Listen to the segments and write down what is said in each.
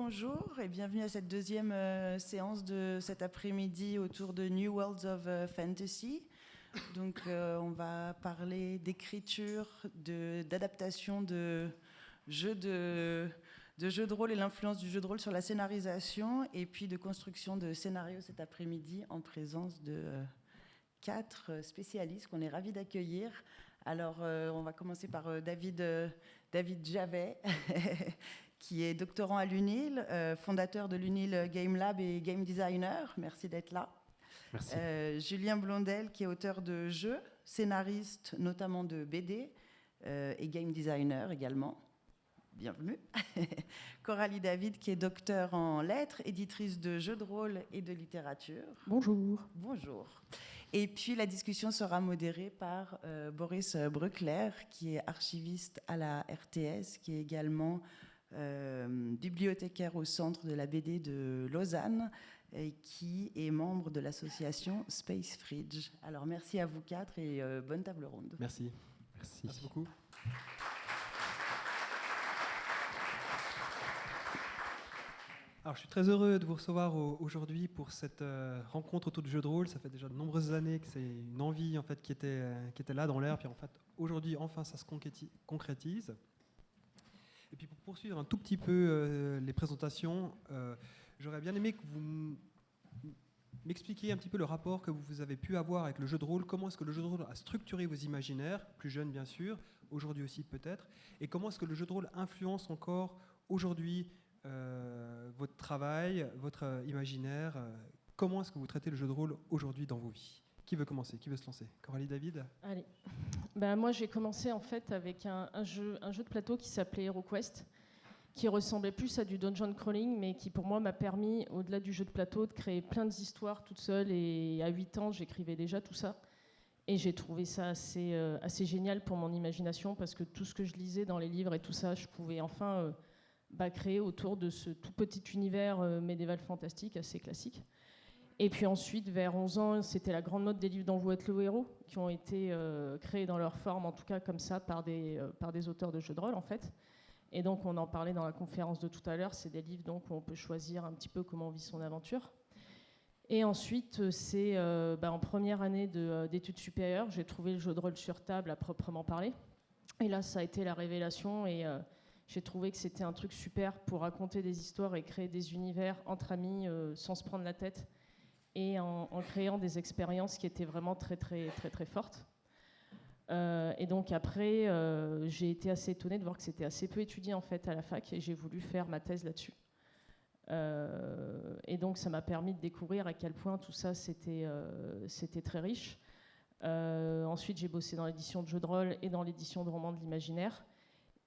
bonjour et bienvenue à cette deuxième séance de cet après-midi autour de New Worlds of Fantasy. Donc on va parler d'écriture, d'adaptation de jeux de rôle et l'influence du jeu de rôle sur la scénarisation, et puis de construction de scénarios cet après-midi en présence de 4 spécialistes qu'on est ravis d'accueillir. Alors on va commencer par David Javet qui est doctorant à l'UNIL, fondateur de l'UNIL Game Lab et game designer. Merci d'être là. Merci. Julien Blondel, qui est auteur de jeux, scénariste notamment de BD et game designer également. Bienvenue. Coralie David, qui est docteur en lettres, éditrice de jeux de rôle et de littérature. Bonjour. Bonjour. Et puis la discussion sera modérée par Boris Bruckler, qui est archiviste à la RTS, qui est également bibliothécaire au Centre de la BD de Lausanne et qui est membre de l'association Space Fridge. Alors merci à vous 4 et bonne table ronde. Merci. Merci beaucoup. Alors, je suis très heureux de vous recevoir aujourd'hui pour cette rencontre autour du jeu de rôle. Ça fait déjà de nombreuses années que c'est une envie en fait, qui était là dans l'air. Puis en fait, aujourd'hui, enfin, ça se concrétise. Et puis pour poursuivre un tout petit peu les présentations, j'aurais bien aimé que vous m'expliquiez un petit peu le rapport que vous avez pu avoir avec le jeu de rôle. Comment est-ce que le jeu de rôle a structuré vos imaginaires, plus jeunes bien sûr, aujourd'hui aussi peut-être, et comment est-ce que le jeu de rôle influence encore aujourd'hui votre travail, votre imaginaire. Comment est-ce que vous traitez le jeu de rôle aujourd'hui dans vos vies? Qui veut commencer? Qui veut se lancer? Coralie David? Allez. Moi, j'ai commencé en fait avec un jeu de plateau qui s'appelait HeroQuest, qui ressemblait plus à du dungeon crawling, mais qui pour moi m'a permis, au-delà du jeu de plateau, de créer plein d'histoires toute seule. Et à 8 ans, j'écrivais déjà tout ça. Et j'ai trouvé ça assez génial pour mon imagination, parce que tout ce que je lisais dans les livres et tout ça, je pouvais enfin créé autour de ce tout petit univers médiéval fantastique assez classique. Et puis ensuite, vers 11 ans, c'était la grande mode des livres dont vous êtes le héros, qui ont été créés dans leur forme, en tout cas comme ça, par des auteurs de jeux de rôle, en fait. Et donc, on en parlait dans la conférence de tout à l'heure, c'est des livres donc, où on peut choisir un petit peu comment on vit son aventure. Et ensuite, c'est en première année d'études supérieures, j'ai trouvé le jeu de rôle sur table à proprement parler. Et là, ça a été la révélation, et j'ai trouvé que c'était un truc super pour raconter des histoires et créer des univers entre amis sans se prendre la tête, et en créant des expériences qui étaient vraiment très très très très fortes. Et donc après, j'ai été assez étonnée de voir que c'était assez peu étudié en fait à la fac, et j'ai voulu faire ma thèse là-dessus. Et donc ça m'a permis de découvrir à quel point tout ça c'était très riche. Ensuite, j'ai bossé dans l'édition de jeux de rôle et dans l'édition de romans de l'imaginaire.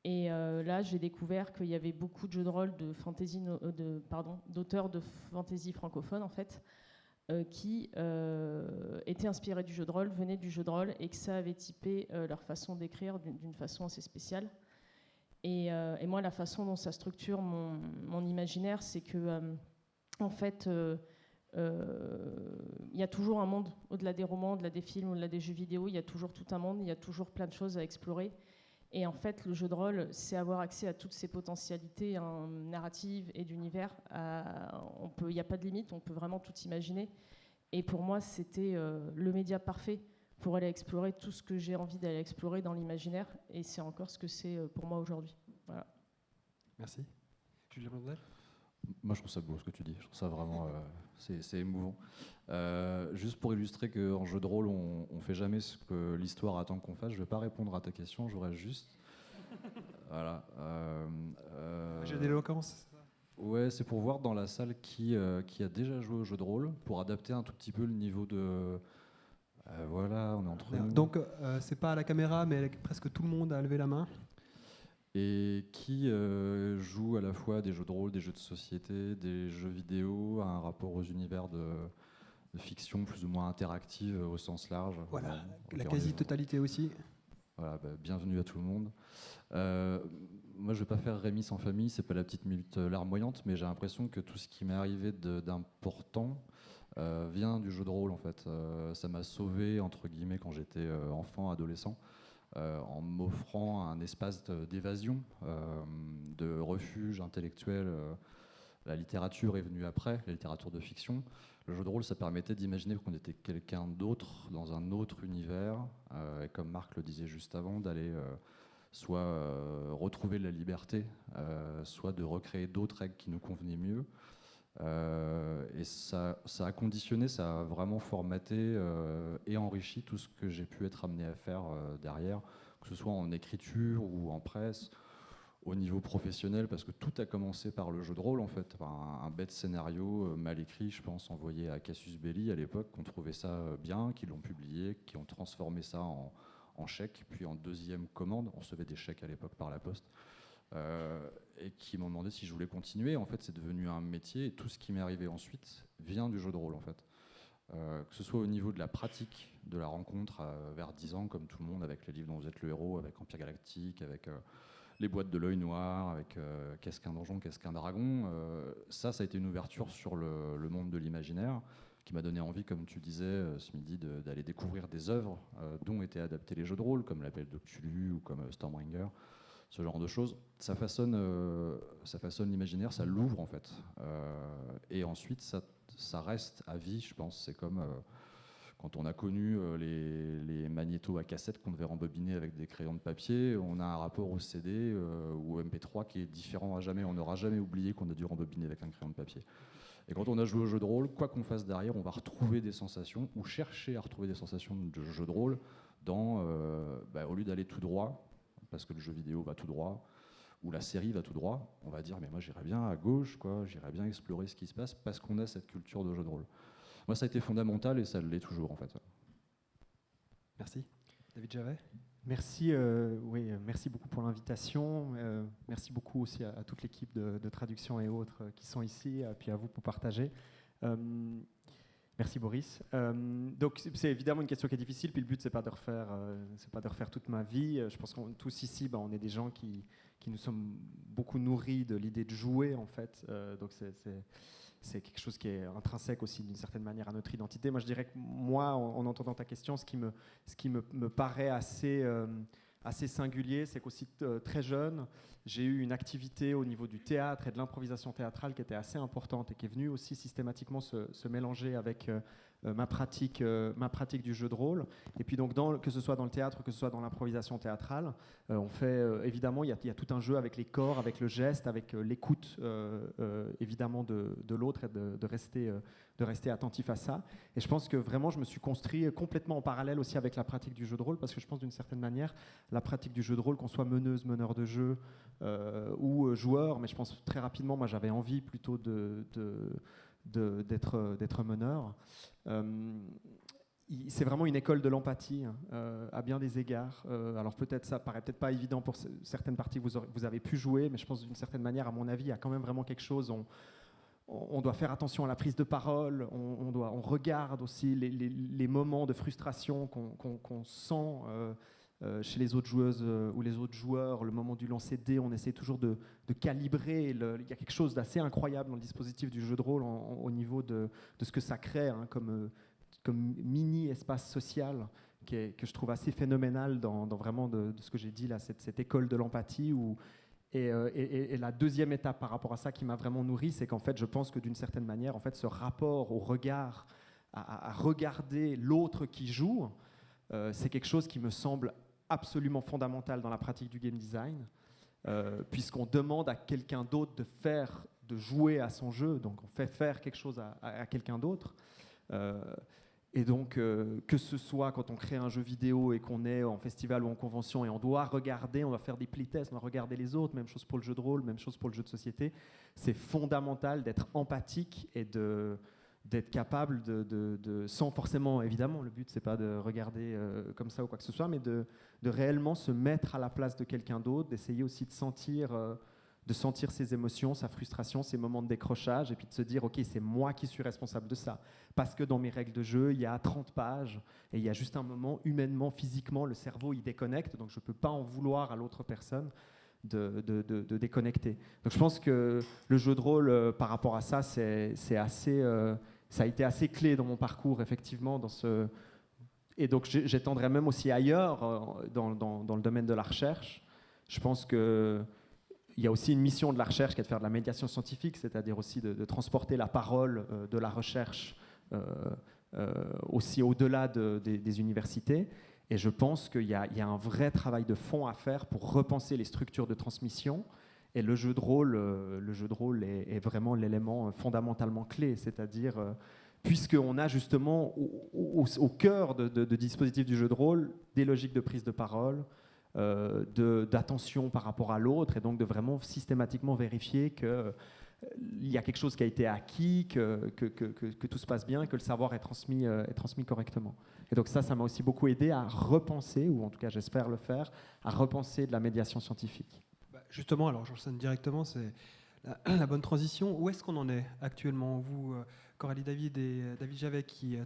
Et là, j'ai découvert qu'il y avait beaucoup de jeux de rôle d'auteurs de fantasy francophones, en fait, qui étaient inspirés du jeu de rôle, venaient du jeu de rôle, et que ça avait typé leur façon d'écrire d'une façon assez spéciale. Et moi, la façon dont ça structure mon imaginaire, c'est que, en fait, il y a toujours un monde, au-delà des romans, au-delà des films, au-delà des jeux vidéo, il y a toujours tout un monde, il y a toujours plein de choses à explorer. Et en fait, le jeu de rôle, c'est avoir accès à toutes ces potentialités narratives et d'univers. Il n'y a pas de limite, on peut vraiment tout imaginer. Et pour moi, c'était le média parfait pour aller explorer tout ce que j'ai envie d'aller explorer dans l'imaginaire. Et c'est encore ce que c'est pour moi aujourd'hui. Voilà. Merci. Julien Blondel? Moi, je trouve ça beau ce que tu dis. Je trouve ça vraiment, c'est émouvant. Juste pour illustrer qu'en jeu de rôle, on ne fait jamais ce que l'histoire attend qu'on fasse. Je ne vais pas répondre à ta question. J'aurais juste, voilà. J'ai d'éloquence. Ouais, c'est pour voir dans la salle qui a déjà joué au jeu de rôle, pour adapter un tout petit peu le niveau de. Voilà, on est entre nous. Donc, c'est pas à la caméra, mais presque tout le monde a levé la main. Et qui joue à la fois des jeux de rôle, des jeux de société, des jeux vidéo, un rapport aux univers de fiction plus ou moins interactive au sens large. Voilà, la quasi-totalité aussi. Voilà, bienvenue à tout le monde. Moi, je vais pas faire Rémi sans famille, c'est pas la petite minute larmoyante, mais j'ai l'impression que tout ce qui m'est arrivé d'important vient du jeu de rôle, en fait. Ça m'a sauvé, entre guillemets, quand j'étais enfant, adolescent. En m'offrant un espace d'évasion, de refuge intellectuel La littérature est venue après, la littérature de fiction. Le jeu de rôle, ça permettait d'imaginer qu'on était quelqu'un d'autre dans un autre univers, et comme Marc le disait juste avant, d'aller soit retrouver la liberté, soit de recréer d'autres règles qui nous convenaient mieux. Et ça a conditionné, ça a vraiment formaté et enrichi tout ce que j'ai pu être amené à faire derrière, que ce soit en écriture ou en presse, au niveau professionnel, parce que tout a commencé par le jeu de rôle en fait, par un bête scénario mal écrit, je pense, envoyé à Cassius Belli à l'époque, qu'on trouvait ça bien, qui l'ont publié, qui ont transformé ça en chèque, puis en deuxième commande. On recevait des chèques à l'époque par la poste. Et qui m'ont demandé si je voulais continuer. En fait, c'est devenu un métier et tout ce qui m'est arrivé ensuite vient du jeu de rôle en fait. Que ce soit au niveau de la pratique de la rencontre vers 10 ans, comme tout le monde, avec les livres dont vous êtes le héros, avec Empire Galactique, avec les boîtes de l'œil noir, avec qu'est-ce qu'un donjon, qu'est-ce qu'un dragon. Ça a été une ouverture sur le monde de l'imaginaire qui m'a donné envie, comme tu disais ce midi, d'aller découvrir des œuvres dont étaient adaptés les jeux de rôle, comme l'Appel de Cthulhu ou comme Stormbringer. Ce genre de choses, ça façonne l'imaginaire, ça l'ouvre en fait. Et ensuite, ça reste à vie, je pense. C'est comme quand on a connu les magnétos à cassette qu'on devait rembobiner avec des crayons de papier, on a un rapport au CD ou au MP3 qui est différent à jamais. On n'aura jamais oublié qu'on a dû rembobiner avec un crayon de papier. Et quand on a joué au jeu de rôle, quoi qu'on fasse derrière, on va retrouver des sensations ou chercher à retrouver des sensations de jeu de rôle au lieu d'aller tout droit, parce que le jeu vidéo va tout droit, ou la série va tout droit, on va dire mais moi j'irais bien à gauche, j'irais bien explorer ce qui se passe, parce qu'on a cette culture de jeu de rôle. Moi ça a été fondamental et ça l'est toujours en fait. Merci. David Javet. Merci, merci beaucoup pour l'invitation. Merci beaucoup aussi à toute l'équipe de traduction et autres qui sont ici, puis à vous pour partager. Merci Boris. Donc c'est évidemment une question qui est difficile, puis le but c'est pas de refaire toute ma vie. Je pense qu'on tous ici, on est des gens qui nous sommes beaucoup nourris de l'idée de jouer en fait. Donc c'est quelque chose qui est intrinsèque aussi d'une certaine manière à notre identité. Moi je dirais que moi, en entendant ta question, ce qui me paraît assez singulier, c'est qu'aussi très jeune, j'ai eu une activité au niveau du théâtre et de l'improvisation théâtrale qui était assez importante et qui est venue aussi systématiquement se mélanger avec ma pratique du jeu de rôle. Et puis donc, que ce soit dans le théâtre, que ce soit dans l'improvisation théâtrale, on fait évidemment, il y a tout un jeu avec les corps, avec le geste, avec l'écoute évidemment de l'autre et de rester attentif à ça. Et je pense que vraiment, je me suis construit complètement en parallèle aussi avec la pratique du jeu de rôle, parce que je pense d'une certaine manière, la pratique du jeu de rôle, qu'on soit meneuse, meneur de jeu ou joueur, mais je pense très rapidement, moi j'avais envie plutôt d'être meneur. C'est vraiment une école de l'empathie à bien des égards. Alors peut-être ça paraît peut-être pas évident pour certaines parties que vous avez pu jouer, mais je pense d'une certaine manière, à mon avis, il y a quand même vraiment quelque chose. On doit faire attention à la prise de parole. On regarde aussi les moments de frustration qu'on sent chez les autres joueuses ou les autres joueurs. Le moment du lancer de dés, on essaie toujours de calibrer. Il y a quelque chose d'assez incroyable dans le dispositif du jeu de rôle au niveau de ce que ça crée comme mini espace social que je trouve assez phénoménal dans vraiment de ce que j'ai dit là, cette école de l'empathie et la deuxième étape par rapport à ça qui m'a vraiment nourri, c'est qu'en fait je pense que d'une certaine manière en fait ce rapport au regard, à regarder l'autre qui joue, c'est quelque chose qui me semble absolument fondamental dans la pratique du game design, puisqu'on demande à quelqu'un d'autre de jouer à son jeu, donc on fait faire quelque chose à quelqu'un d'autre. Et donc, que ce soit quand on crée un jeu vidéo et qu'on est en festival ou en convention et on doit faire des playtests, on doit regarder les autres, même chose pour le jeu de rôle, même chose pour le jeu de société, c'est fondamental d'être empathique et d'être capable sans forcément, évidemment, le but c'est pas de regarder comme ça ou quoi que ce soit, mais de réellement se mettre à la place de quelqu'un d'autre, d'essayer aussi de sentir ses émotions, sa frustration, ses moments de décrochage, et puis de se dire, ok, c'est moi qui suis responsable de ça. Parce que dans mes règles de jeu, il y a 30 pages, et il y a juste un moment, humainement, physiquement, le cerveau, il déconnecte, donc je ne peux pas en vouloir à l'autre personne de déconnecter. Donc je pense que le jeu de rôle, par rapport à ça, ça a été assez clé dans mon parcours, effectivement, et donc j'étendrai même aussi ailleurs, dans le domaine de la recherche. Je pense que il y a aussi une mission de la recherche qui est de faire de la médiation scientifique, c'est-à-dire aussi de transporter la parole de la recherche aussi au-delà des universités. Et je pense qu'il y a un vrai travail de fond à faire pour repenser les structures de transmission. Et le jeu de rôle est vraiment l'élément fondamentalement clé, c'est-à-dire, puisqu'on a justement au cœur de dispositifs du jeu de rôle des logiques de prise de parole, d'attention par rapport à l'autre, et donc de vraiment systématiquement vérifier qu'il y a quelque chose qui a été acquis, que tout se passe bien, que le savoir est transmis correctement. Et donc ça m'a aussi beaucoup aidé à repenser, ou en tout cas j'espère le faire, à repenser de la médiation scientifique. Justement, alors j'enchaîne directement, c'est la bonne transition. Où est-ce qu'on en est actuellement? Vous, Coralie David et David Javet, qui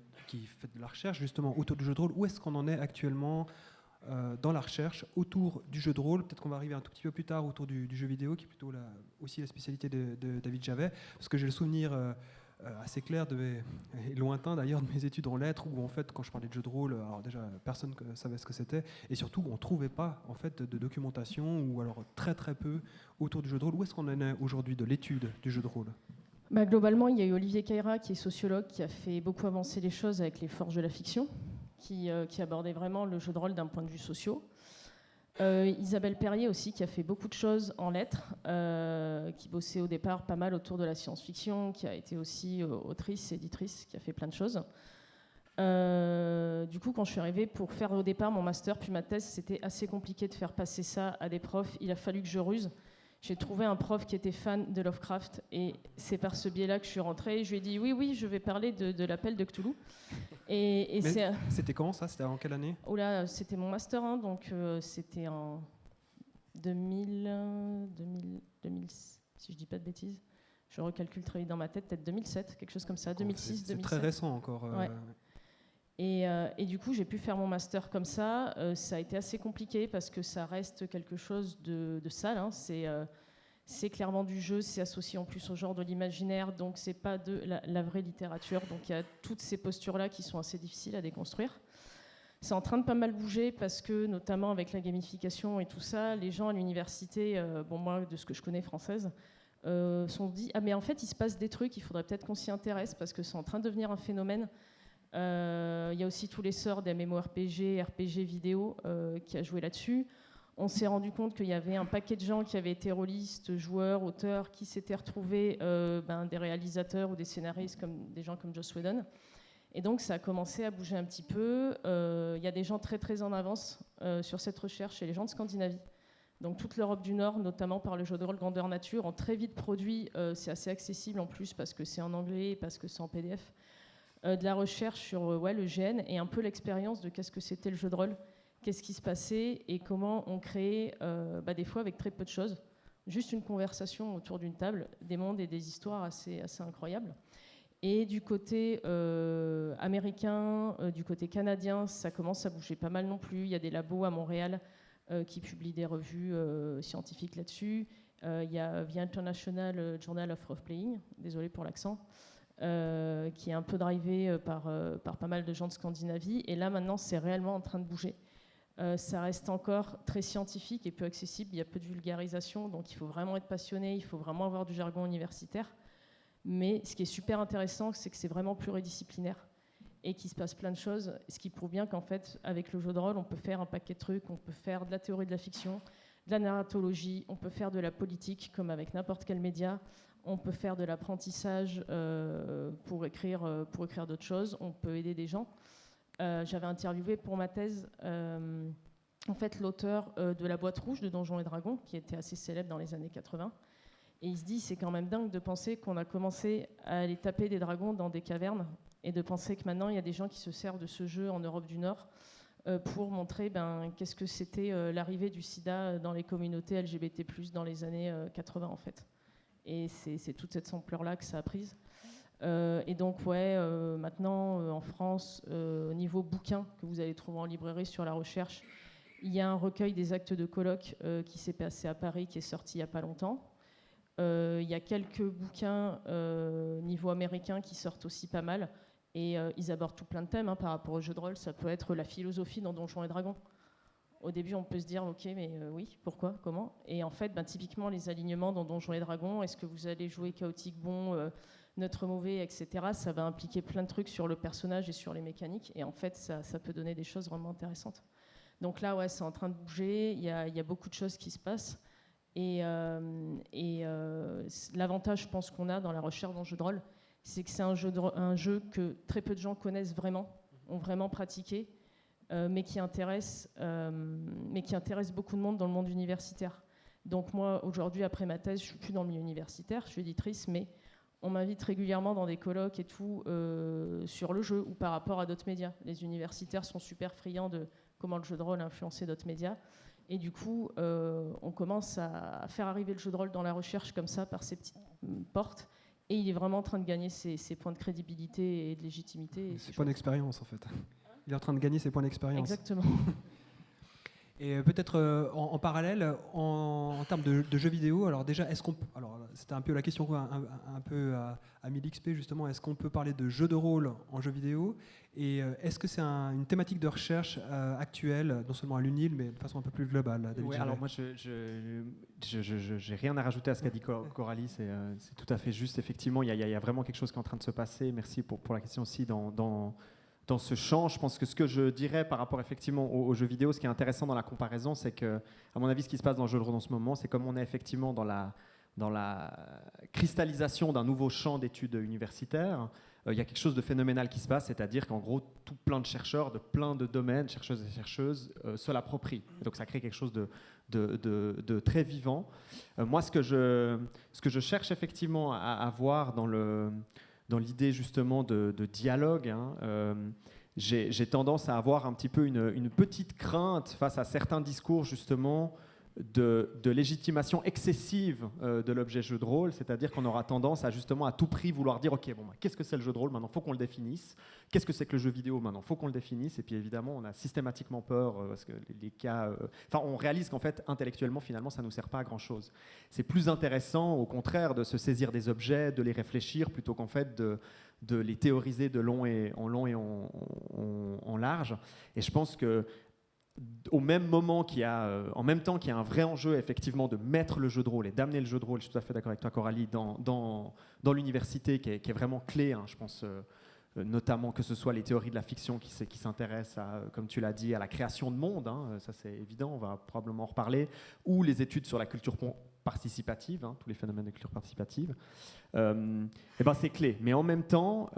faites de la recherche justement autour du jeu de rôle, où est-ce qu'on en est actuellement dans la recherche autour du jeu de rôle? Peut-être qu'on va arriver un tout petit peu plus tard autour du jeu vidéo, qui est plutôt aussi la spécialité de David Javet, parce que j'ai le souvenir assez clair et lointain d'ailleurs de mes études en lettres, où en fait quand je parlais de jeu de rôle, alors déjà personne ne savait ce que c'était, et surtout on ne trouvait pas en fait de documentation, ou alors très très peu autour du jeu de rôle. Où est-ce qu'on en est aujourd'hui de l'étude du jeu de rôle? Globalement, il y a eu Olivier Caïra, qui est sociologue, qui a fait beaucoup avancer les choses avec les forges de la fiction, qui abordait vraiment le jeu de rôle d'un point de vue socio. Isabelle Perrier aussi, qui a fait beaucoup de choses en lettres, qui bossait au départ pas mal autour de la science-fiction, qui a été aussi autrice, éditrice, qui a fait plein de choses. Du coup, quand je suis arrivée pour faire au départ mon master puis ma thèse, c'était assez compliqué de faire passer ça à des profs. Il a fallu que je ruse. J'ai trouvé un prof qui était fan de Lovecraft, et c'est par ce biais-là que je suis rentrée. Je lui ai dit oui, je vais parler de l'appel de Cthulhu. Et c'était quand ça? C'était en quelle année? Oh là, c'était mon master 1, donc c'était en 2000, si je dis pas de bêtises. Je recalcule très vite dans ma tête, peut-être 2007, quelque chose comme ça, 2006, 2007. C'est très récent encore. Ouais. Et du coup, j'ai pu faire mon master comme ça. Ça a été assez compliqué parce que ça reste quelque chose de sale. Hein. C'est clairement du jeu, c'est associé en plus au genre de l'imaginaire, donc c'est pas de la vraie littérature. Donc il y a toutes ces postures-là qui sont assez difficiles à déconstruire. C'est en train de pas mal bouger parce que, notamment avec la gamification et tout ça, les gens à l'université, moi, de ce que je connais française, sont dit « Ah mais en fait, il se passe des trucs, il faudrait peut-être qu'on s'y intéresse parce que c'est en train de devenir un phénomène. » Il y a aussi tous les sorts des MMORPG, RPG vidéo qui a joué là-dessus. On s'est rendu compte qu'il y avait un paquet de gens qui avaient été rôlistes, joueurs, auteurs, qui s'étaient retrouvés des réalisateurs ou des scénaristes, comme des gens comme Joss Whedon. Et donc ça a commencé à bouger un petit peu. Il y a des gens très très en avance sur cette recherche chez les gens de Scandinavie. Donc toute l'Europe du Nord, notamment par le jeu de rôle Grandeur Nature, ont très vite produit, c'est assez accessible en plus parce que c'est en anglais, parce que c'est en PDF, de la recherche sur le GN et un peu l'expérience de qu'est-ce que c'était le jeu de rôle, qu'est-ce qui se passait et comment on créait, des fois avec très peu de choses, juste une conversation autour d'une table, des mondes et des histoires assez incroyables. Et du côté américain, du côté canadien, ça commence à bouger pas mal non plus. Il y a des labos à Montréal qui publient des revues scientifiques là-dessus. Il y a The International Journal of Role Playing, désolé pour l'accent, qui est un peu drivé par pas mal de gens de Scandinavie. Et là, maintenant, c'est réellement en train de bouger. Ça reste encore très scientifique et peu accessible. Il y a peu de vulgarisation, donc il faut vraiment être passionné, il faut vraiment avoir du jargon universitaire. Mais ce qui est super intéressant, c'est que c'est vraiment pluridisciplinaire et qu'il se passe plein de choses, ce qui prouve bien qu'en fait, avec le jeu de rôle, on peut faire un paquet de trucs, on peut faire de la théorie de la fiction, de la narratologie, on peut faire de la politique, comme avec n'importe quel média, on peut faire de l'apprentissage pour écrire d'autres choses, on peut aider des gens. J'avais interviewé pour ma thèse en fait, l'auteur de La Boîte Rouge de Donjons et Dragons, qui était assez célèbre dans les années 80. Et il se dit, c'est quand même dingue de penser qu'on a commencé à aller taper des dragons dans des cavernes et de penser que maintenant, il y a des gens qui se servent de ce jeu en Europe du Nord pour montrer qu'est-ce que c'était l'arrivée du sida dans les communautés LGBT+, dans les années 80, en fait. Et c'est toute cette ampleur-là que ça a prise. Et donc, maintenant, en France, au niveau bouquin que vous allez trouver en librairie sur la recherche, il y a un recueil des actes de colloque qui s'est passé à Paris, qui est sorti il n'y a pas longtemps. Il y a quelques bouquins niveau américain qui sortent aussi pas mal. Et ils abordent tout plein de thèmes par rapport au jeu de rôle. Ça peut être la philosophie dans Donjons et Dragons. Au début, on peut se dire, ok, mais oui, pourquoi, comment? Et en fait, typiquement, les alignements dans Donjons et Dragons, est-ce que vous allez jouer chaotique bon, neutre mauvais, etc. Ça va impliquer plein de trucs sur le personnage et sur les mécaniques. Et en fait, ça peut donner des choses vraiment intéressantes. Donc là, ouais, c'est en train de bouger. Il y a beaucoup de choses qui se passent. Et l'avantage, je pense, qu'on a dans la recherche dans le jeu de rôle, c'est que c'est un jeu que très peu de gens connaissent vraiment, ont vraiment pratiqué. Mais qui intéresse beaucoup de monde dans le monde universitaire. Donc moi, aujourd'hui, après ma thèse, je ne suis plus dans le milieu universitaire, je suis éditrice, mais on m'invite régulièrement dans des colloques et tout sur le jeu ou par rapport à d'autres médias. Les universitaires sont super friands de comment le jeu de rôle a influencé d'autres médias. Et du coup, on commence à faire arriver le jeu de rôle dans la recherche comme ça, par ces petites portes. Et il est vraiment en train de gagner ses points de crédibilité et de légitimité. C'est pas une expérience, en fait. Il est en train de gagner ses points d'expérience. Exactement. Et peut-être en parallèle, en termes de jeux vidéo, alors déjà, est-ce qu'on, alors c'était un peu la question un peu à 1000XP justement, est-ce qu'on peut parler de jeux de rôle en jeux vidéo? Et est-ce que c'est une thématique de recherche actuelle, non seulement à l'UNIL, mais de façon un peu plus globale, David Oui, Gillet? alors moi, j'ai rien à rajouter à ce qu'a dit Coralie, c'est tout à fait juste. Effectivement, il y a vraiment quelque chose qui est en train de se passer. Merci pour la question aussi dans ce champ. Je pense que ce que je dirais par rapport effectivement aux jeux vidéo, ce qui est intéressant dans la comparaison, c'est que, à mon avis, ce qui se passe dans le jeu de rôle en ce moment, c'est comme on est effectivement dans la cristallisation d'un nouveau champ d'études universitaires. Il y a quelque chose de phénoménal qui se passe, c'est-à-dire qu'en gros, tout plein de chercheurs de plein de domaines, chercheuses et chercheuses, se l'approprient. Et donc ça crée quelque chose de très vivant. Moi, ce que je cherche effectivement à voir dans l'idée justement de dialogue, j'ai tendance à avoir un petit peu une petite crainte face à certains discours justement de légitimation excessive de l'objet jeu de rôle, c'est-à-dire qu'on aura tendance à justement à tout prix vouloir dire ok, bon, qu'est-ce que c'est le jeu de rôle, maintenant il faut qu'on le définisse, qu'est-ce que c'est que le jeu vidéo, maintenant il faut qu'on le définisse, et puis évidemment on a systématiquement peur parce que les cas, on réalise qu'en fait intellectuellement finalement ça ne nous sert pas à grand chose. C'est plus intéressant au contraire de se saisir des objets, de les réfléchir plutôt qu'en fait de les théoriser en long et en large. Et je pense que en même temps qu'il y a un vrai enjeu effectivement de mettre le jeu de rôle et d'amener le jeu de rôle, je suis tout à fait d'accord avec toi Coralie, dans l'université qui est vraiment clé, je pense notamment que ce soit les théories de la fiction qui s'intéressent à, comme tu l'as dit, à la création de monde, ça c'est évident, on va probablement en reparler, ou les études sur la culture participative, tous les phénomènes de culture participative, c'est clé. Mais en même temps,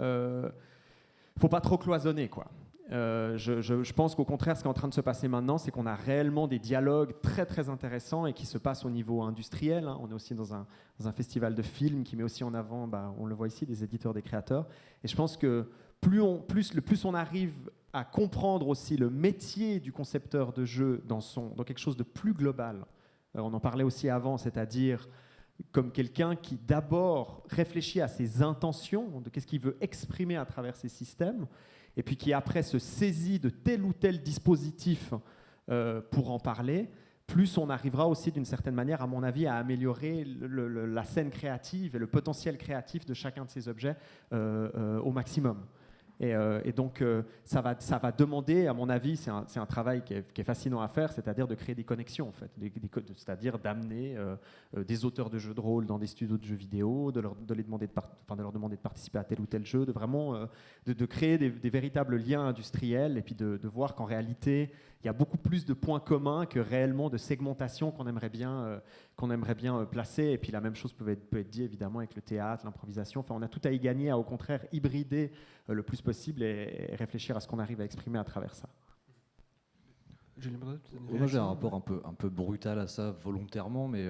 faut pas trop cloisonner, quoi. Je pense qu'au contraire, ce qui est en train de se passer maintenant, c'est qu'on a réellement des dialogues très très intéressants et qui se passent au niveau industriel. On est aussi dans un festival de films qui met aussi en avant, on le voit ici, des éditeurs, des créateurs. Et je pense que plus on arrive à comprendre aussi le métier du concepteur de jeu dans quelque chose de plus global, on en parlait aussi avant, c'est-à-dire comme quelqu'un qui d'abord réfléchit à ses intentions, de qu'est-ce qu'il veut exprimer à travers ces systèmes, et puis qui après se saisit de tel ou tel dispositif pour en parler, plus on arrivera aussi d'une certaine manière, à mon avis, à améliorer la scène créative et le potentiel créatif de chacun de ces objets au maximum. Et donc ça va demander, à mon avis, c'est un travail qui est fascinant à faire, c'est-à-dire de créer des connexions, en fait, c'est-à-dire d'amener des auteurs de jeux de rôle dans des studios de jeux vidéo, de leur demander de participer à tel ou tel jeu, de vraiment de créer des véritables liens industriels, et puis de voir qu'en réalité, il y a beaucoup plus de points communs que réellement de segmentation qu'on aimerait bien placer. Et puis la même chose peut être dit évidemment avec le théâtre, l'improvisation. Enfin, on a tout à y gagner à au contraire hybrider le plus possible et réfléchir à ce qu'on arrive à exprimer à travers ça. Moi j'ai un rapport un peu brutal à ça volontairement, mais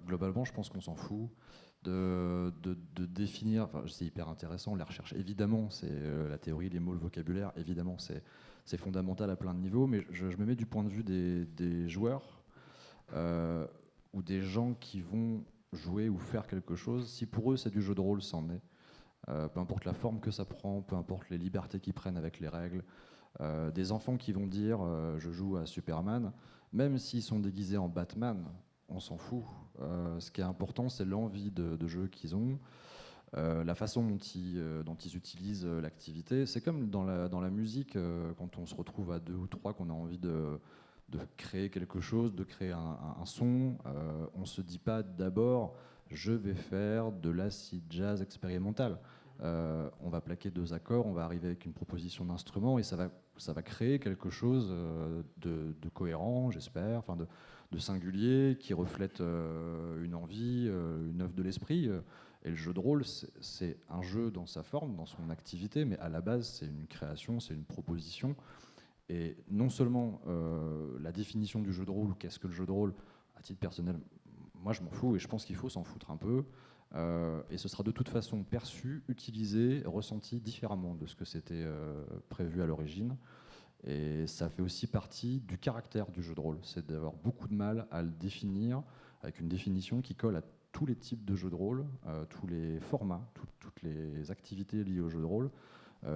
globalement je pense qu'on s'en fout de définir. Enfin, c'est hyper intéressant la recherche. Évidemment, c'est la théorie, les mots, le vocabulaire. Évidemment, c'est fondamental à plein de niveaux, mais je me mets du point de vue des joueurs ou des gens qui vont jouer ou faire quelque chose. Si pour eux c'est du jeu de rôle, c'en est. Peu importe la forme que ça prend, peu importe les libertés qu'ils prennent avec les règles. Des enfants qui vont dire je joue à Superman, même s'ils sont déguisés en Batman, on s'en fout. Ce qui est important, c'est l'envie de jeu qu'ils ont. la façon dont ils utilisent l'activité. C'est comme dans la musique, quand on se retrouve à 2 ou 3, qu'on a envie de créer quelque chose, de créer un son, on ne se dit pas d'abord je vais faire de l'acid jazz expérimental. On va plaquer 2 accords, on va arriver avec une proposition d'instrument et ça va créer quelque chose de cohérent, j'espère, enfin de singulier, qui reflète une envie, une œuvre de l'esprit. Et le jeu de rôle, c'est un jeu dans sa forme, dans son activité, mais à la base, c'est une création, c'est une proposition. Et non seulement la définition du jeu de rôle, qu'est-ce que le jeu de rôle, à titre personnel, moi je m'en fous et je pense qu'il faut s'en foutre un peu. Et ce sera de toute façon perçu, utilisé, ressenti différemment de ce que c'était prévu à l'origine. Et ça fait aussi partie du caractère du jeu de rôle, c'est d'avoir beaucoup de mal à le définir avec une définition qui colle à tous les types de jeux de rôle, tous les formats, toutes les activités liées au jeu de rôle,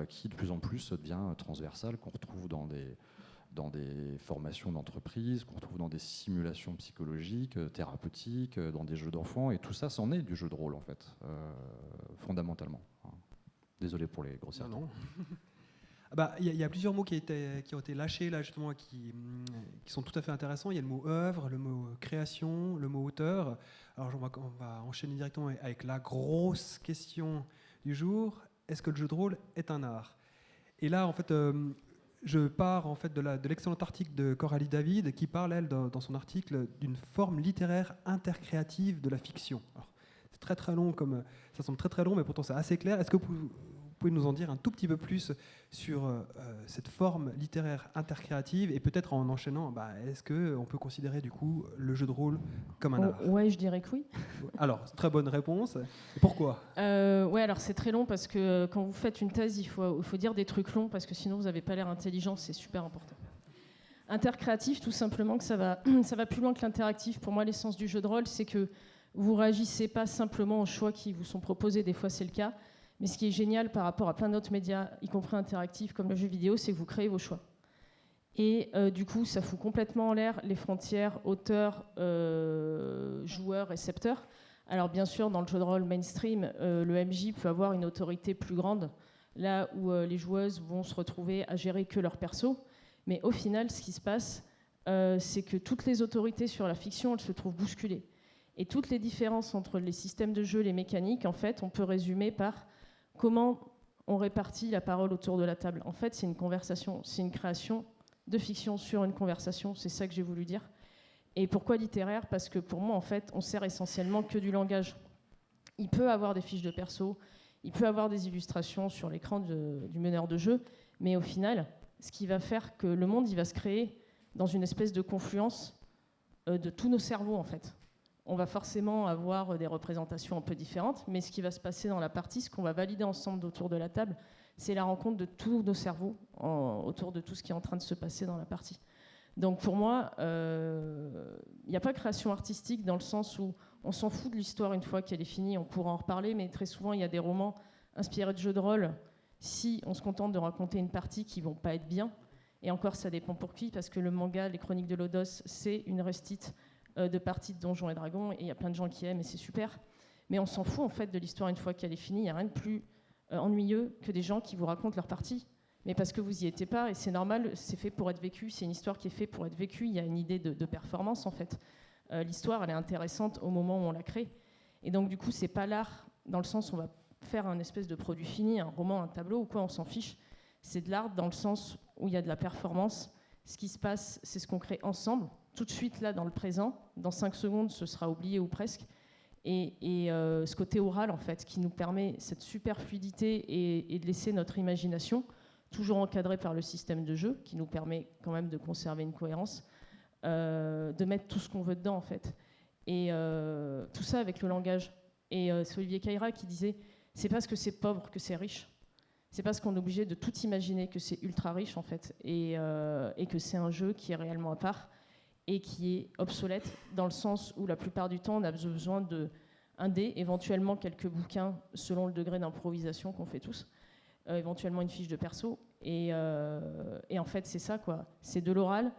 qui de plus en plus devient transversale, qu'on retrouve dans des formations d'entreprise, qu'on retrouve dans des simulations psychologiques, thérapeutiques, dans des jeux d'enfants, et tout ça, c'en est du jeu de rôle, en fait, fondamentalement. Désolé pour les grossièretés. Non. Il y a plusieurs mots qui ont été lâchés, là, justement, qui sont tout à fait intéressants. Il y a le mot œuvre, le mot création, le mot auteur. Alors, on va enchaîner directement avec la grosse question du jour. Est-ce que le jeu de rôle est un art ? Et là, en fait... je pars en fait de l'excellent article de Coralie David qui parle, elle, dans son article, d'une forme littéraire intercréative de la fiction. Alors, c'est très très long, ça semble très très long, mais pourtant c'est assez clair. Est-ce que vous pouvez nous en dire un tout petit peu plus sur cette forme littéraire intercréative et peut-être en enchaînant, est-ce qu'on peut considérer du coup le jeu de rôle comme un art ? Ouais, je dirais que oui. Alors, très bonne réponse. Et pourquoi ? Ouais, alors c'est très long parce que quand vous faites une thèse, il faut dire des trucs longs parce que sinon vous n'avez pas l'air intelligent, c'est super important. Intercréatif, tout simplement que ça va plus loin que l'interactif. Pour moi, l'essence du jeu de rôle, c'est que vous réagissez pas simplement aux choix qui vous sont proposés, des fois c'est le cas, mais ce qui est génial par rapport à plein d'autres médias, y compris interactifs comme le jeu vidéo, c'est que vous créez vos choix. Et du coup, ça fout complètement en l'air les frontières auteur, joueur, récepteur. Alors bien sûr, dans le jeu de rôle mainstream, le MJ peut avoir une autorité plus grande, là où les joueuses vont se retrouver à gérer que leur perso. Mais au final, ce qui se passe, c'est que toutes les autorités sur la fiction, elles se trouvent bousculées. Et toutes les différences entre les systèmes de jeu, les mécaniques, en fait, on peut résumer par comment on répartit la parole autour de la table. En fait, c'est une conversation, c'est une création de fiction sur une conversation, c'est ça que j'ai voulu dire. Et pourquoi littéraire ? Parce que pour moi, en fait, on sert essentiellement que du langage. Il peut avoir des fiches de perso, il peut avoir des illustrations sur l'écran du meneur de jeu, mais au final, ce qui va faire que le monde, il va se créer dans une espèce de confluence de tous nos cerveaux, en fait. On va forcément avoir des représentations un peu différentes, mais ce qui va se passer dans la partie, ce qu'on va valider ensemble autour de la table, c'est la rencontre de tous nos cerveaux autour de tout ce qui est en train de se passer dans la partie. Donc pour moi, il n'y a pas de création artistique dans le sens où on s'en fout de l'histoire une fois qu'elle est finie, on pourra en reparler, mais très souvent il y a des romans inspirés de jeux de rôle, si on se contente de raconter une partie qui ne vont pas être bien, et encore ça dépend pour qui, parce que le manga, les Chroniques de Lodos, c'est une restite de parties de Donjons et Dragons, et il y a plein de gens qui aiment, et c'est super, mais on s'en fout en fait de l'histoire une fois qu'elle est finie, il n'y a rien de plus ennuyeux que des gens qui vous racontent leur partie. Mais parce que vous n'y étiez pas, et c'est normal, c'est fait pour être vécu, c'est une histoire qui est faite pour être vécue, il y a une idée de performance en fait. L'histoire, elle est intéressante au moment où on la crée. Et donc du coup, c'est pas l'art dans le sens où on va faire un espèce de produit fini, un roman, un tableau ou quoi, on s'en fiche. C'est de l'art dans le sens où il y a de la performance. Ce qui se passe, c'est ce qu'on crée ensemble, tout de suite là dans le présent. Dans 5 secondes, ce sera oublié ou presque. Et ce côté oral en fait, qui nous permet cette super fluidité et de laisser notre imagination toujours encadré par le système de jeu, qui nous permet quand même de conserver une cohérence, de mettre tout ce qu'on veut dedans, en fait. Et tout ça avec le langage. Et c'est Olivier Caïra qui disait, c'est parce que c'est pauvre que c'est riche. C'est parce qu'on est obligé de tout imaginer que c'est ultra riche, en fait, et que c'est un jeu qui est réellement à part et qui est obsolète, dans le sens où la plupart du temps, on a besoin d'un dé, éventuellement quelques bouquins, selon le degré d'improvisation qu'on fait tous, éventuellement une fiche de perso, et en fait c'est ça quoi, c'est de l'oral,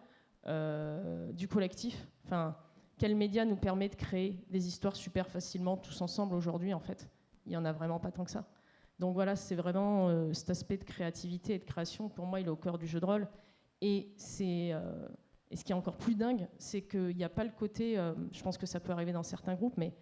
du collectif. Enfin, quel média nous permet de créer des histoires super facilement tous ensemble aujourd'hui en fait, il n'y en a vraiment pas tant que ça. Donc voilà, c'est vraiment cet aspect de créativité et de création, pour moi, il est au cœur du jeu de rôle. Et ce qui est encore plus dingue, c'est qu'il n'y a pas le côté, je pense que ça peut arriver dans certains groupes, mais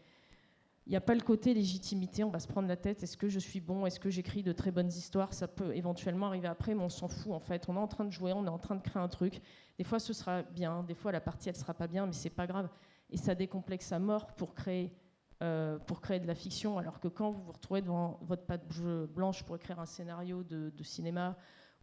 il n'y a pas le côté légitimité, on va se prendre la tête, est-ce que je suis bon, est-ce que j'écris de très bonnes histoires, ça peut éventuellement arriver après, mais on s'en fout en fait. On est en train de jouer, on est en train de créer un truc. Des fois ce sera bien, des fois la partie elle sera pas bien, mais c'est pas grave. Et ça décomplexe à mort pour créer de la fiction, alors que quand vous vous retrouvez devant votre page blanche pour écrire un scénario de cinéma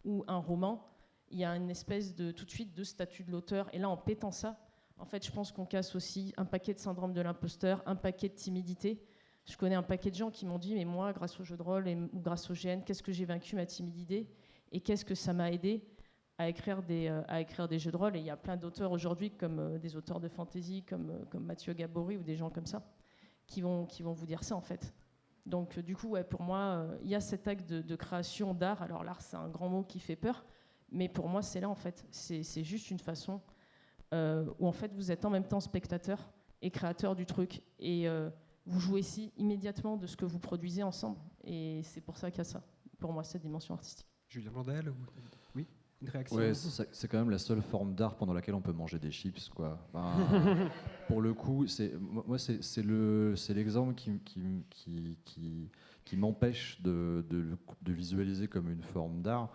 ou un roman, il y a une espèce de tout de suite de statut de l'auteur. Et là, en pétant ça, en fait, je pense qu'on casse aussi un paquet de syndrome de l'imposteur, un paquet de timidité. Je connais un paquet de gens qui m'ont dit, mais moi, grâce au jeu de rôle ou grâce au GN, qu'est-ce que j'ai vaincu ma timidité et qu'est-ce que ça m'a aidé à écrire des jeux de rôle. Et il y a plein d'auteurs aujourd'hui, comme des auteurs de fantasy, comme Mathieu Gabory ou des gens comme ça, qui vont vous dire ça, en fait. Donc, du coup, ouais, pour moi, il y a cet acte de création d'art. Alors, l'art, c'est un grand mot qui fait peur, mais pour moi, c'est là, en fait. C'est juste une façon où en fait vous êtes en même temps spectateur et créateur du truc et vous jouissez immédiatement de ce que vous produisez ensemble, et c'est pour ça qu'il y a ça, pour moi, cette dimension artistique. Julien Blondel, oui, une réaction? Ouais, c'est quand même la seule forme d'art pendant laquelle on peut manger des chips, quoi. Ben, pour le coup, moi c'est l'exemple qui m'empêche de visualiser comme une forme d'art.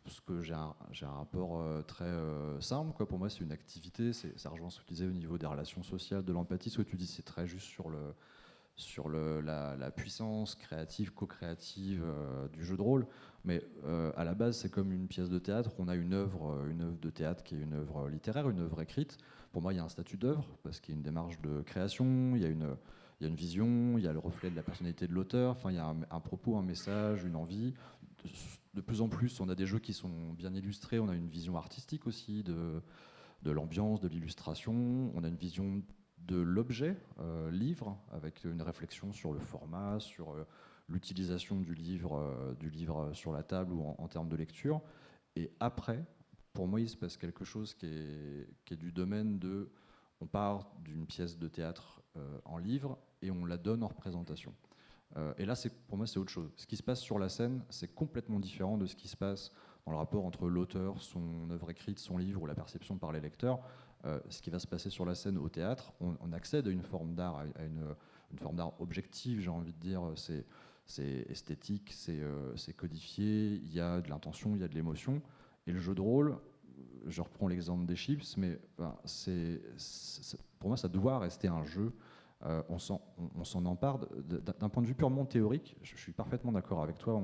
Parce que j'ai un rapport très simple, quoi. Pour moi, c'est une activité. Ça rejoint ce que tu disais au niveau des relations sociales, de l'empathie. Ce que tu dis, c'est très juste sur la puissance créative, co-créative du jeu de rôle. Mais à la base, c'est comme une pièce de théâtre. On a une œuvre de théâtre qui est une œuvre littéraire, une œuvre écrite. Pour moi, il y a un statut d'œuvre parce qu'il y a une démarche de création, il y a une vision, il y a le reflet de la personnalité de l'auteur. Enfin, il y a un propos, un message, une envie. De plus en plus, on a des jeux qui sont bien illustrés, on a une vision artistique aussi de l'ambiance, de l'illustration, on a une vision de l'objet, livre, avec une réflexion sur le format, sur l'utilisation du livre sur la table ou en termes de lecture. Et après, pour moi, il se passe quelque chose qui est du domaine de... On part d'une pièce de théâtre en livre et on la donne en représentation. Et là, pour moi, c'est autre chose. Ce qui se passe sur la scène, c'est complètement différent de ce qui se passe dans le rapport entre l'auteur, son œuvre écrite, son livre ou la perception par les lecteurs. Ce qui va se passer sur la scène au théâtre, on accède à une forme d'art, à une forme d'art objective, j'ai envie de dire. C'est esthétique, c'est codifié, il y a de l'intention, il y a de l'émotion. Et le jeu de rôle, je reprends l'exemple des chips, mais pour moi, ça doit rester un jeu. On s'en empare d'un point de vue purement théorique. Je suis parfaitement d'accord avec toi.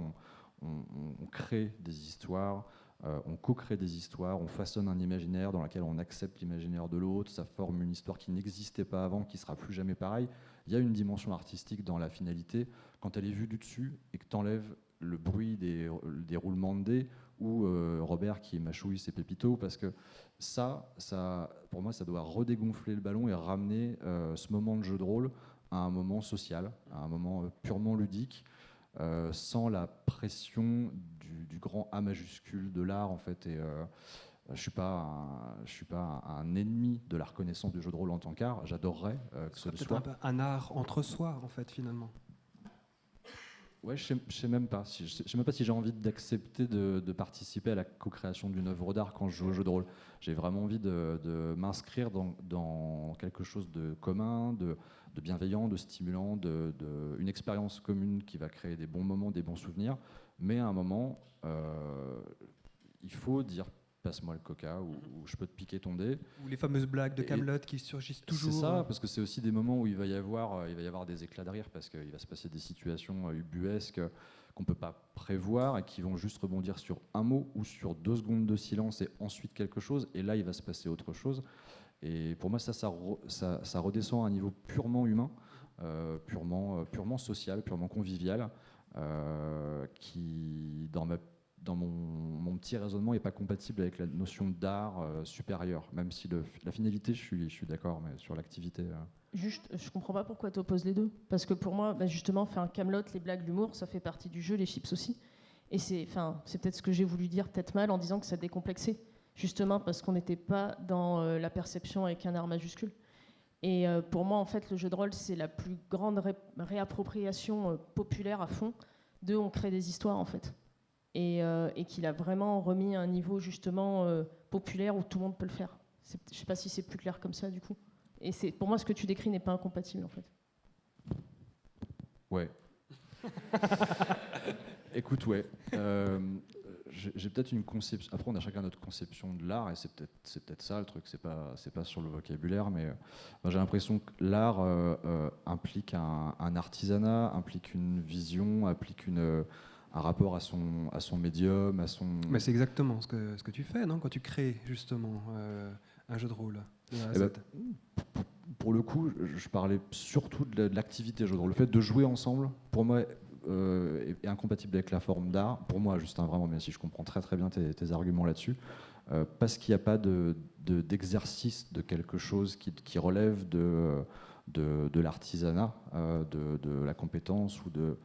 On crée des histoires, on co-crée des histoires, on façonne un imaginaire dans lequel on accepte l'imaginaire de l'autre, ça forme une histoire qui n'existait pas avant, qui sera plus jamais pareille. Il y a une dimension artistique dans la finalité quand elle est vue du dessus et que tu enlèves le bruit des roulements de dés ou Robert qui mâchouille ses pépitos, parce que ça, pour moi, ça doit redégonfler le ballon et ramener ce moment de jeu de rôle à un moment social, à un moment purement ludique, sans la pression du grand A majuscule de l'art, en fait. Et je suis pas un ennemi de la reconnaissance du jeu de rôle en tant qu'art. J'adorerais que ce soit un art entre soi, en fait, finalement. Ouais, je sais même pas. Je sais même pas si j'ai envie d'accepter de participer à la co-création d'une œuvre d'art quand je joue au jeu de rôle. J'ai vraiment envie de m'inscrire dans quelque chose de commun, de bienveillant, de stimulant, une expérience commune qui va créer des bons moments, des bons souvenirs. Mais à un moment, il faut dire passe-moi le coca ou je peux te piquer ton dé. Ou les fameuses blagues de Kaamelott qui surgissent toujours. C'est ça, parce que c'est aussi des moments où il va y avoir des éclats de rire parce qu'il va se passer des situations ubuesques qu'on ne peut pas prévoir et qui vont juste rebondir sur un mot ou sur 2 secondes de silence et ensuite quelque chose. Et là, il va se passer autre chose. Et pour moi, ça redescend à un niveau purement humain, purement social, purement convivial, qui, dans mon petit raisonnement, n'est pas compatible avec la notion d'art supérieur, même si la finalité, je suis d'accord, mais sur l'activité... Juste, je comprends pas pourquoi tu opposes les deux. Parce que pour moi, justement, faire Kaamelott, les blagues, l'humour, ça fait partie du jeu, les chips aussi. Et c'est peut-être ce que j'ai voulu dire, peut-être mal, en disant que ça décomplexait. Justement, parce qu'on n'était pas dans la perception avec un R majuscule. Et pour moi, en fait, le jeu de rôle, c'est la plus grande réappropriation populaire à fond de on crée des histoires, en fait. Et qu'il a vraiment remis à un niveau, justement, populaire où tout le monde peut le faire. Je ne sais pas si c'est plus clair comme ça, du coup. Et pour moi, ce que tu décris n'est pas incompatible, en fait. Ouais. Écoute, ouais. J'ai peut-être une conception. Après, on a chacun notre conception de l'art, et c'est peut-être ça le truc. C'est pas sur le vocabulaire, mais moi, j'ai l'impression que l'art implique un artisanat, implique une vision, implique un rapport à son médium, à son. Mais c'est exactement ce que tu fais, non, quand tu crées justement un jeu de rôle. Pour le coup, je parlais surtout de l'activité jeu de rôle. Le fait de jouer ensemble, pour moi, est incompatible avec la forme d'art. Pour moi, Justin, vraiment, même si je comprends très très bien tes arguments là-dessus, parce qu'il n'y a pas d'exercice de quelque chose qui relève de l'artisanat, de la compétence ou de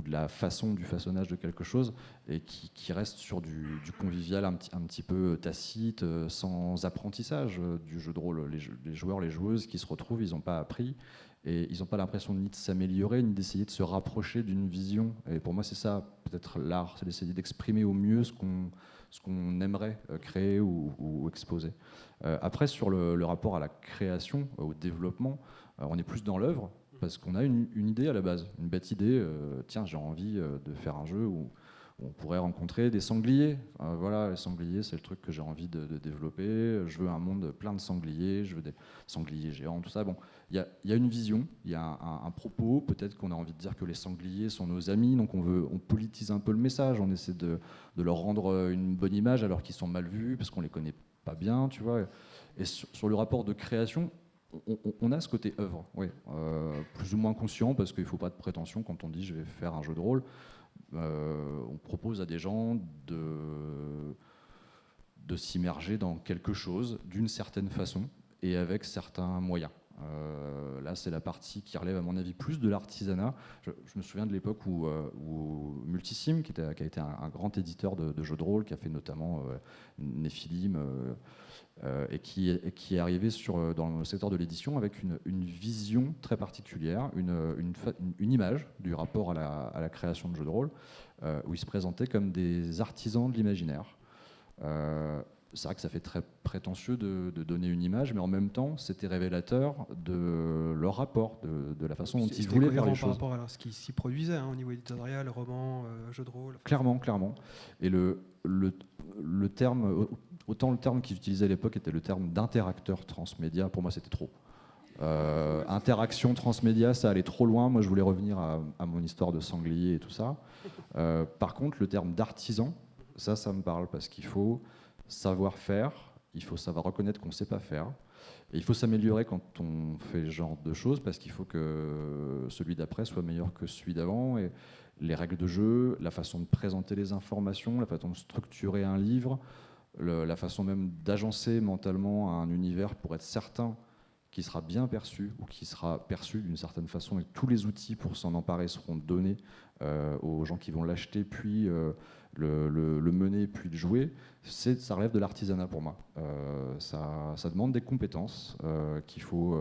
la façon du façonnage de quelque chose, et qui reste sur du convivial un petit peu tacite, sans apprentissage du jeu de rôle. Les joueurs, les joueuses qui se retrouvent, ils n'ont pas appris, et ils n'ont pas l'impression ni de s'améliorer, ni d'essayer de se rapprocher d'une vision. Et pour moi, c'est ça, peut-être l'art, c'est d'essayer d'exprimer au mieux ce qu'on aimerait créer ou exposer. Après, sur le rapport à la création, au développement, on est plus dans l'œuvre, parce qu'on a une idée à la base, une bête idée. Tiens, j'ai envie de faire un jeu où on pourrait rencontrer des sangliers. Voilà, les sangliers, c'est le truc que j'ai envie de développer. Je veux un monde plein de sangliers, je veux des sangliers géants, tout ça. Bon, il y a une vision, il y a un propos. Peut-être qu'on a envie de dire que les sangliers sont nos amis, donc on politise un peu le message. On essaie de leur rendre une bonne image alors qu'ils sont mal vus, parce qu'on les connaît pas bien, tu vois. Et sur le rapport de création, on a ce côté œuvre, oui, plus ou moins conscient, parce qu'il ne faut pas de prétention quand on dit je vais faire un jeu de rôle. On propose à des gens de s'immerger dans quelque chose d'une certaine façon et avec certains moyens. Là, c'est la partie qui relève, à mon avis, plus de l'artisanat. Je me souviens de l'époque où Multisim, qui a été un grand éditeur de jeux de rôle, qui a fait notamment Nephilim, et qui est arrivé dans le secteur de l'édition avec une vision très particulière, une image du rapport à la création de jeux de rôle, où ils se présentaient comme des artisans de l'imaginaire. C'est vrai que ça fait très prétentieux de donner une image, mais en même temps, c'était révélateur de leur rapport, de la façon dont ils voulaient faire les choses. Par rapport à ce qui s'y produisait, au niveau éditorial, roman, jeu de rôle. Clairement. Et le terme, autant le terme qu'ils utilisaient à l'époque était le terme d'interacteur transmédia, pour moi c'était trop. Interaction transmédia, ça allait trop loin. Moi je voulais revenir à mon histoire de sanglier et tout ça. Par contre, le terme d'artisan, ça me parle, parce qu'il faut savoir faire, il faut savoir reconnaître qu'on ne sait pas faire, et il faut s'améliorer quand on fait ce genre de choses, parce qu'il faut que celui d'après soit meilleur que celui d'avant. Et les règles de jeu, la façon de présenter les informations, la façon de structurer un livre, la façon même d'agencer mentalement un univers pour être certain qu'il sera bien perçu, ou qu'il sera perçu d'une certaine façon, et tous les outils pour s'en emparer seront donnés aux gens qui vont l'acheter, puis le mener, puis le jouer. Ça relève de l'artisanat pour moi. Ça demande des compétences qu'il faut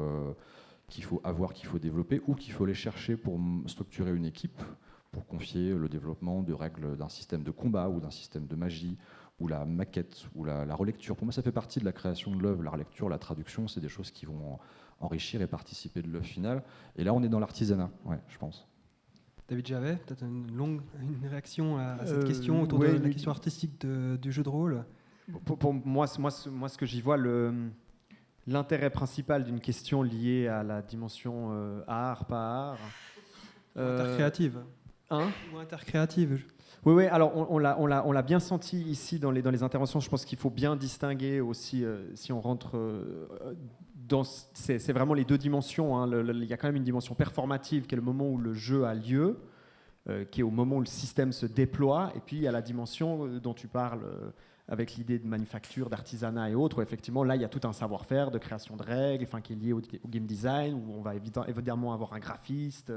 avoir, qu'il faut développer, ou qu'il faut aller chercher pour structurer une équipe, pour confier le développement de règles d'un système de combat, ou d'un système de magie, ou la maquette, ou la relecture. Pour moi, ça fait partie de la création de l'œuvre. La relecture, la traduction, c'est des choses qui vont enrichir et participer de l'œuvre finale. Et là, on est dans l'artisanat, ouais, je pense. David Javet, peut-être une réaction à cette question autour de la question artistique du jeu de rôle. Pour moi, ce que j'y vois, l'intérêt principal d'une question liée à la dimension art, pas art. Intercréative. Ou intercréative. Oui, alors on l'a bien senti ici dans les interventions. Je pense qu'il faut bien distinguer aussi, si on rentre dans... C'est vraiment les deux dimensions. Il y a quand même une dimension performative qui est le moment où le jeu a lieu, qui est au moment où le système se déploie. Et puis il y a la dimension dont tu parles, avec l'idée de manufacture, d'artisanat et autres, où effectivement là il y a tout un savoir-faire de création de règles, enfin, qui est lié au game design, où on va évidemment avoir un graphiste,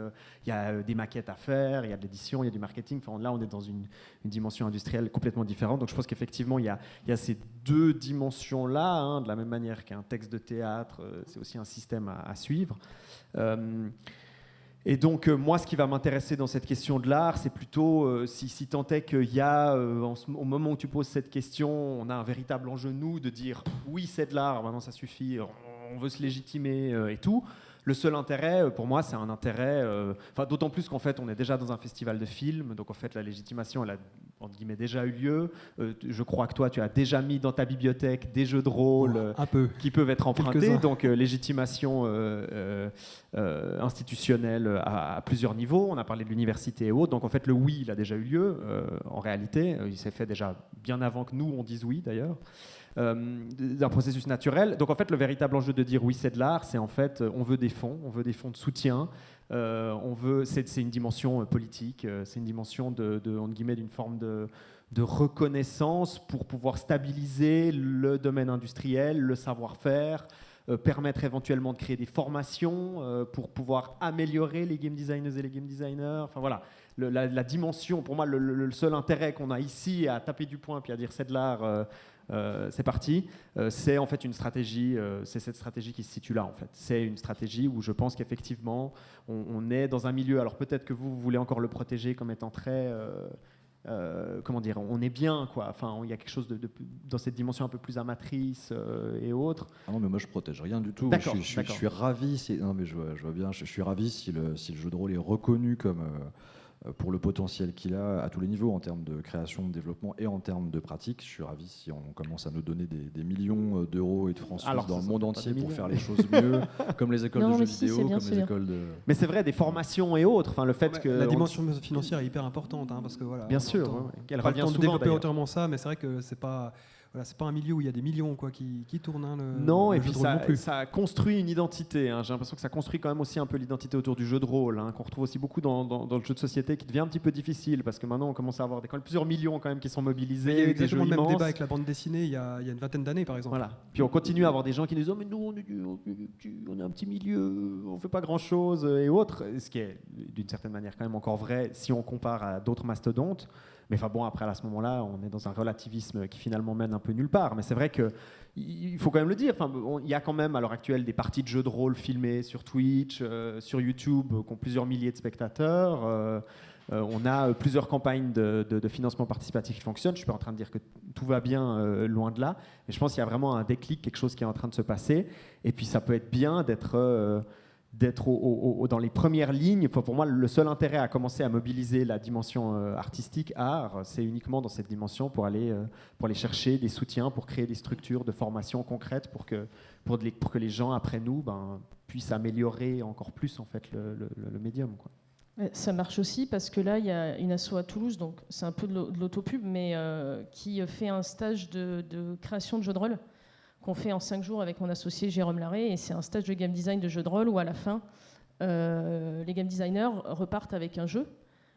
il y a des maquettes à faire, il y a de l'édition, il y a du marketing, enfin, là on est dans une dimension industrielle complètement différente, donc je pense qu'effectivement il y a ces deux dimensions-là, hein, de la même manière qu'un texte de théâtre, c'est aussi un système à suivre. Et donc, moi, ce qui va m'intéresser dans cette question de l'art, c'est plutôt, si tant est qu'il y a, au moment où tu poses cette question, on a un véritable enjeu, nous, de dire « oui, c'est de l'art, maintenant ça suffit, on veut se légitimer et tout ». Le seul intérêt, pour moi, c'est un intérêt... d'autant plus qu'en fait, on est déjà dans un festival de films, donc en fait, la légitimation, elle a, entre guillemets, déjà eu lieu. Je crois que toi, tu as déjà mis dans ta bibliothèque des jeux de rôle qui peuvent être empruntés, donc légitimation institutionnelle à plusieurs niveaux. On a parlé de l'université et autres, donc en fait, le oui, il a déjà eu lieu, en réalité. Il s'est fait déjà bien avant que nous, on dise oui, d'ailleurs. D'un processus naturel. Donc en fait, le véritable enjeu de dire oui, c'est de l'art, c'est en fait, on veut des fonds de soutien, c'est une dimension politique, c'est une dimension entre guillemets, d'une forme de reconnaissance pour pouvoir stabiliser le domaine industriel, le savoir-faire, permettre éventuellement de créer des formations pour pouvoir améliorer les game designers et les game designers. Enfin voilà, la dimension, pour moi, le seul intérêt qu'on a ici à taper du poing puis à dire c'est de l'art, c'est parti, c'est en fait une stratégie, c'est cette stratégie qui se situe là en fait. C'est une stratégie où je pense qu'effectivement on est dans un milieu, alors peut-être que vous voulez encore le protéger comme étant très... comment dire, on est bien quoi. Enfin, il y a quelque chose dans cette dimension un peu plus amatrice et autres. Ah non, mais moi je protège rien du tout. D'accord, je suis ravi. Non, mais je vois bien. Je suis ravi si le jeu de rôle est reconnu comme pour le potentiel qu'il a à tous les niveaux en termes de création, de développement et en termes de pratique. Je suis ravi si on commence à nous donner des millions d'euros et de francs suisses dans le monde entier pour faire les choses mieux, comme les écoles de jeux vidéo, comme les écoles de... Mais c'est vrai, des formations et autres. Enfin, le fait que la dimension financière est hyper importante, hein, parce que voilà. Bien sûr, elle revient souvent. De développer entièrement ça, mais c'est vrai que c'est pas un milieu où il y a des millions quoi, qui tournent. Hein, non, et puis ça construit une identité. Hein. J'ai l'impression que ça construit quand même aussi un peu l'identité autour du jeu de rôle, hein, qu'on retrouve aussi beaucoup dans le jeu de société, qui devient un petit peu difficile, parce que maintenant on commence à avoir plusieurs millions quand même qui sont mobilisés. Il y a eu exactement le même débat avec la bande dessinée il y a une vingtaine d'années, par exemple. Voilà. Puis on continue à avoir des gens qui nous disent oh, mais nous, on est un petit milieu, on fait pas grand-chose et autres, ce qui est d'une certaine manière quand même encore vrai si on compare à d'autres mastodontes. Mais enfin bon, après à ce moment-là, on est dans un relativisme qui finalement mène un peu nulle part. Mais c'est vrai qu'il faut quand même le dire. Enfin, il y a quand même à l'heure actuelle des parties de jeux de rôle filmées sur Twitch, sur YouTube, qui ont plusieurs milliers de spectateurs. On a plusieurs campagnes de financement participatif qui fonctionnent. Je suis pas en train de dire que tout va bien, loin de là. Mais je pense qu'il y a vraiment un déclic, quelque chose qui est en train de se passer. Et puis ça peut être bien d'être dans les premières lignes. Pour moi, le seul intérêt à commencer à mobiliser la dimension artistique, art, c'est uniquement dans cette dimension pour aller chercher des soutiens, pour créer des structures de formation concrètes pour que les gens après nous puissent améliorer encore plus en fait, le médium, quoi. Ça marche aussi parce que là, il y a une asso à Toulouse, donc c'est un peu de l'autopub, mais qui fait un stage de création de jeux de rôle qu'on fait en 5 jours avec mon associé Jérôme Larrey, et c'est un stage de game design de jeux de rôle où à la fin, les game designers repartent avec un jeu.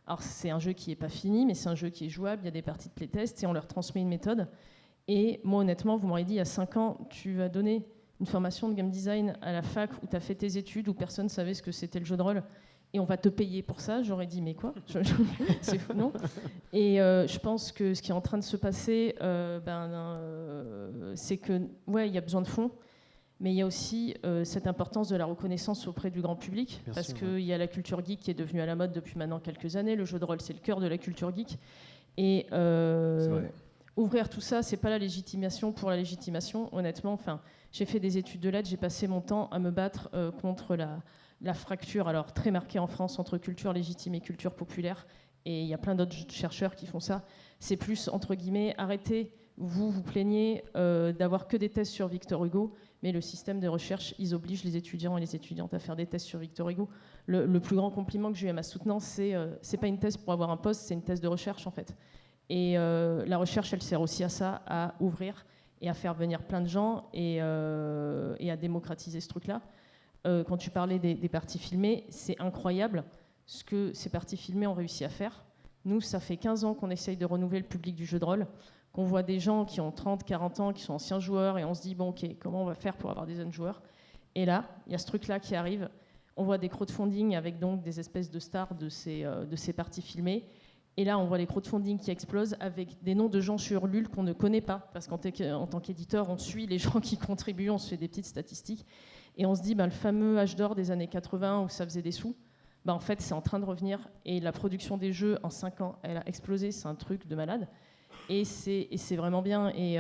Alors c'est un jeu qui n'est pas fini, mais c'est un jeu qui est jouable, il y a des parties de playtest, et on leur transmet une méthode. Et moi honnêtement, vous m'aurez dit il y a 5 ans, tu vas donner une formation de game design à la fac où tu as fait tes études, où personne ne savait ce que c'était le jeu de rôle, et on va te payer pour ça. J'aurais dit mais quoi, c'est fou, non? Et je pense que ce qui est en train de se passer, c'est que ouais, il y a besoin de fonds, mais il y a aussi cette importance de la reconnaissance auprès du grand public, bien parce qu'il y a la culture geek qui est devenue à la mode depuis maintenant quelques années. Le jeu de rôle, c'est le cœur de la culture geek, et ouvrir tout ça, c'est pas la légitimation pour la légitimation, honnêtement. Enfin, j'ai fait des études de lettres, j'ai passé mon temps à me battre contre la fracture, alors très marquée en France, entre culture légitime et culture populaire, et il y a plein d'autres chercheurs qui font ça. C'est plus, entre guillemets, arrêtez, vous plaignez d'avoir que des tests sur Victor Hugo, mais le système de recherche, ils obligent les étudiants et les étudiantes à faire des tests sur Victor Hugo. Le plus grand compliment que j'ai eu à ma soutenance, c'est pas une thèse pour avoir un poste, c'est une thèse de recherche, en fait. Et la recherche, elle sert aussi à ça, à ouvrir et à faire venir plein de gens et à démocratiser ce truc-là. Quand tu parlais des parties filmées, c'est incroyable ce que ces parties filmées ont réussi à faire. Nous, ça fait 15 ans qu'on essaye de renouveler le public du jeu de rôle, qu'on voit des gens qui ont 30, 40 ans, qui sont anciens joueurs, et on se dit, bon, ok, comment on va faire pour avoir des jeunes joueurs? Et là, il y a ce truc-là qui arrive. On voit des crowdfunding avec donc des espèces de stars de ces parties filmées. Et là, on voit les crowdfunding qui explosent avec des noms de gens sur Ulule qu'on ne connaît pas. Parce qu'en tant qu'éditeur, on suit les gens qui contribuent, on se fait des petites statistiques. Et on se dit, le fameux âge d'or des années 80 où ça faisait des sous, en fait, c'est en train de revenir. Et la production des jeux, en 5 ans, elle a explosé. C'est un truc de malade. Et c'est vraiment bien. Et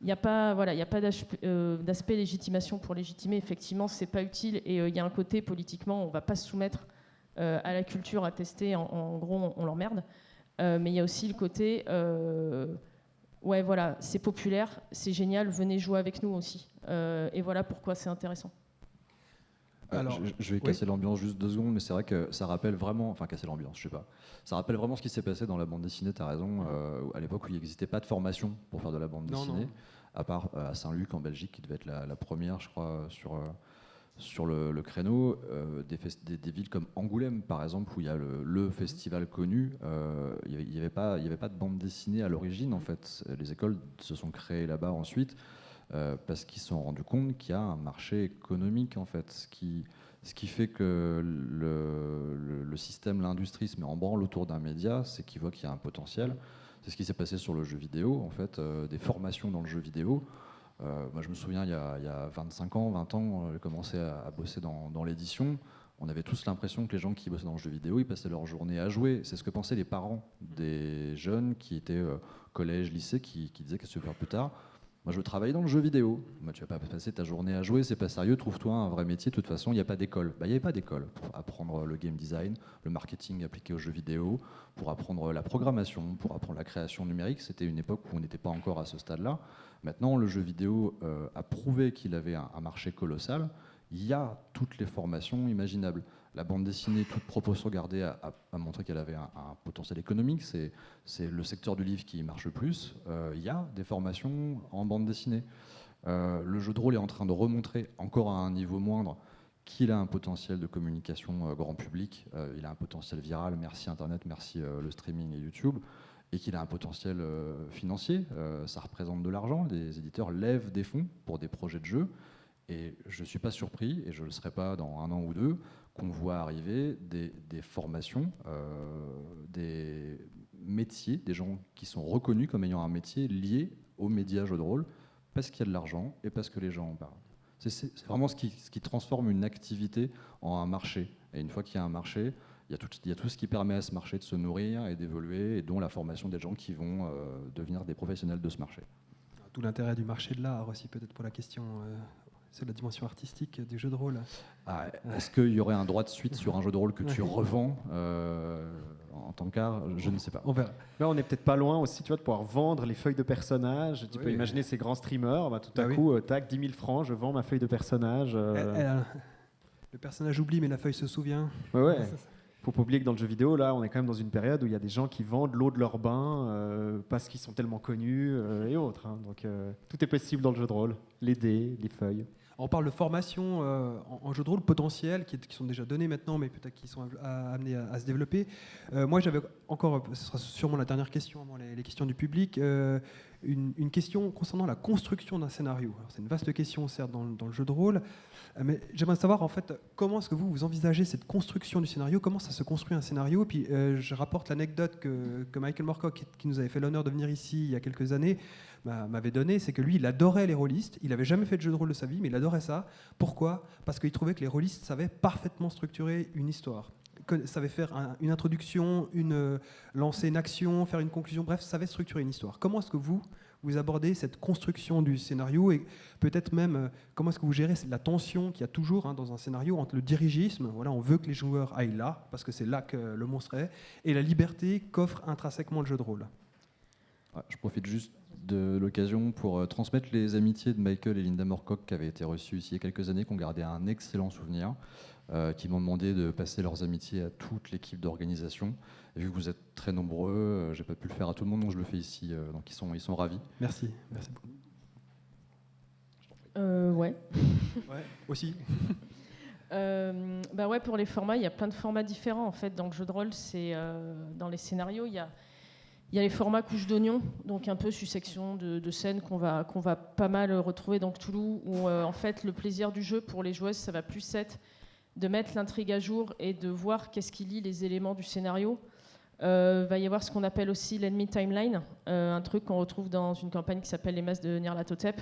il n'y a pas d'aspect légitimation pour légitimer. Effectivement, c'est pas utile. Et il y a un côté, politiquement, on ne va pas se soumettre à la culture, à tester. En gros, on l'emmerde. Mais il y a aussi le côté... ouais, voilà, c'est populaire, c'est génial, venez jouer avec nous aussi. Et voilà pourquoi c'est intéressant. Alors, je vais casser l'ambiance juste 2 secondes, mais c'est vrai que ça rappelle vraiment, enfin casser l'ambiance, je sais pas, ça rappelle vraiment ce qui s'est passé dans la bande dessinée, t'as raison, à l'époque où il n'existait pas de formation pour faire de la bande dessinée, à part à Saint-Luc en Belgique, qui devait être la première, je crois, sur le créneau, des villes comme Angoulême, par exemple, où il y a le festival connu, il n'y avait pas de bande dessinée à l'origine, en fait. Les écoles se sont créées là-bas ensuite, parce qu'ils se sont rendus compte qu'il y a un marché économique, en fait. Ce qui fait que le système, l'industrie se met en branle autour d'un média, c'est qu'il voit qu'il y a un potentiel. C'est ce qui s'est passé sur le jeu vidéo, en fait, des formations dans le jeu vidéo. Moi, je me souviens, il y a 25 ans, 20 ans, j'ai commencé à bosser dans l'édition. On avait tous l'impression que les gens qui bossaient dans le jeu vidéo, ils passaient leur journée à jouer. C'est ce que pensaient les parents des jeunes qui étaient collège, lycée, qui disaient qu'est-ce que tu veux faire plus tard. Moi, je veux travailler dans le jeu vidéo. Moi, tu vas pas passer ta journée à jouer, c'est pas sérieux. Trouve-toi un vrai métier. De toute façon, il n'y a pas d'école. Il n'y avait pas d'école pour apprendre le game design, le marketing appliqué aux jeux vidéo, pour apprendre la programmation, pour apprendre la création numérique. C'était une époque où on n'était pas encore à ce stade-là. Maintenant, le jeu vidéo a prouvé qu'il avait un marché colossal. Il y a toutes les formations imaginables. La bande dessinée, toute proportion gardée, a montré qu'elle avait un potentiel économique. C'est le secteur du livre qui marche le plus. Il y a des formations en bande dessinée. Le jeu de rôle est en train de remontrer, encore à un niveau moindre, qu'il a un potentiel de communication grand public. Il a un potentiel viral, merci Internet, merci le streaming et YouTube. Et qu'il a un potentiel financier. Ça représente de l'argent. Les éditeurs lèvent des fonds pour des projets de jeu. Et je ne suis pas surpris, et je ne le serai pas dans 1 an ou 2, qu'on voit arriver des formations, des métiers, des gens qui sont reconnus comme ayant un métier lié aux médias jeux de rôle, parce qu'il y a de l'argent et parce que les gens en parlent. C'est vraiment ce qui transforme une activité en un marché. Et une fois qu'il y a un marché, il y a tout ce qui permet à ce marché de se nourrir et d'évoluer, et dont la formation des gens qui vont devenir des professionnels de ce marché. Tout l'intérêt du marché de l'art aussi, peut-être pour la question... c'est la dimension artistique du jeu de rôle. Est-ce qu'il y aurait un droit de suite sur un jeu de rôle que tu revends en tant qu'art? Je ne sais pas. On verra. Là, on n'est peut-être pas loin aussi, tu vois, de pouvoir vendre les feuilles de personnages. Tu peux imaginer ces grands streamers, tout à coup, tac, 10 000 francs, je vends ma feuille de personnage. Le personnage oublie, mais la feuille se souvient. Ouais. Faut pas oublier que dans le jeu vidéo, là, on est quand même dans une période où il y a des gens qui vendent l'eau de leur bain parce qu'ils sont tellement connus et autres. Hein. Donc, tout est possible dans le jeu de rôle. Les dés, les feuilles. On parle de formation en jeu de rôle potentiels qui sont déjà donnés maintenant, mais peut-être qui sont amenés à se développer. Moi, j'avais encore, ce sera sûrement la dernière question avant les questions du public, une question concernant la construction d'un scénario. C'est une vaste question, certes, dans le jeu de rôle, mais j'aimerais savoir, en fait, comment est-ce que vous envisagez cette construction du scénario, comment ça se construit un scénario. Et puis, je rapporte l'anecdote que Michael Moorcock, qui nous avait fait l'honneur de venir ici il y a quelques années, m'avait donné, c'est que lui, il adorait les rôlistes. Il n'avait jamais fait de jeu de rôle de sa vie, mais il adorait ça. Pourquoi ? Parce qu'il trouvait que les rôlistes savaient parfaitement structurer une histoire. Savaient faire une introduction, lancer une action, faire une conclusion, bref, savaient structurer une histoire. Comment est-ce que vous abordez cette construction du scénario et peut-être même comment est-ce que vous gérez la tension qu'il y a toujours dans un scénario entre le dirigisme, voilà, on veut que les joueurs aillent là, parce que c'est là que le monstre est, et la liberté qu'offre intrinsèquement le jeu de rôle. Je profite juste de l'occasion pour transmettre les amitiés de Michael et Linda Moorcock qui avaient été reçus ici il y a quelques années, qui ont gardé un excellent souvenir, qui m'ont demandé de passer leurs amitiés à toute l'équipe d'organisation. Et vu que vous êtes très nombreux, j'ai pas pu le faire à tout le monde, donc je le fais ici. Donc ils sont ravis. Merci beaucoup. Ouais. Ouais, aussi. Ouais, pour les formats, il y a plein de formats différents en fait. Dans le jeu de rôle, dans les scénarios, il Il y a les formats couches d'oignon, donc un peu succession de scènes qu'on va pas mal retrouver dans Cthulhu, où en fait le plaisir du jeu pour les joueuses, ça va plus être de mettre l'intrigue à jour et de voir qu'est-ce qui lie les éléments du scénario. Va y avoir ce qu'on appelle aussi l'enemy timeline, un truc qu'on retrouve dans une campagne qui s'appelle les Masses de Nyarlathotep.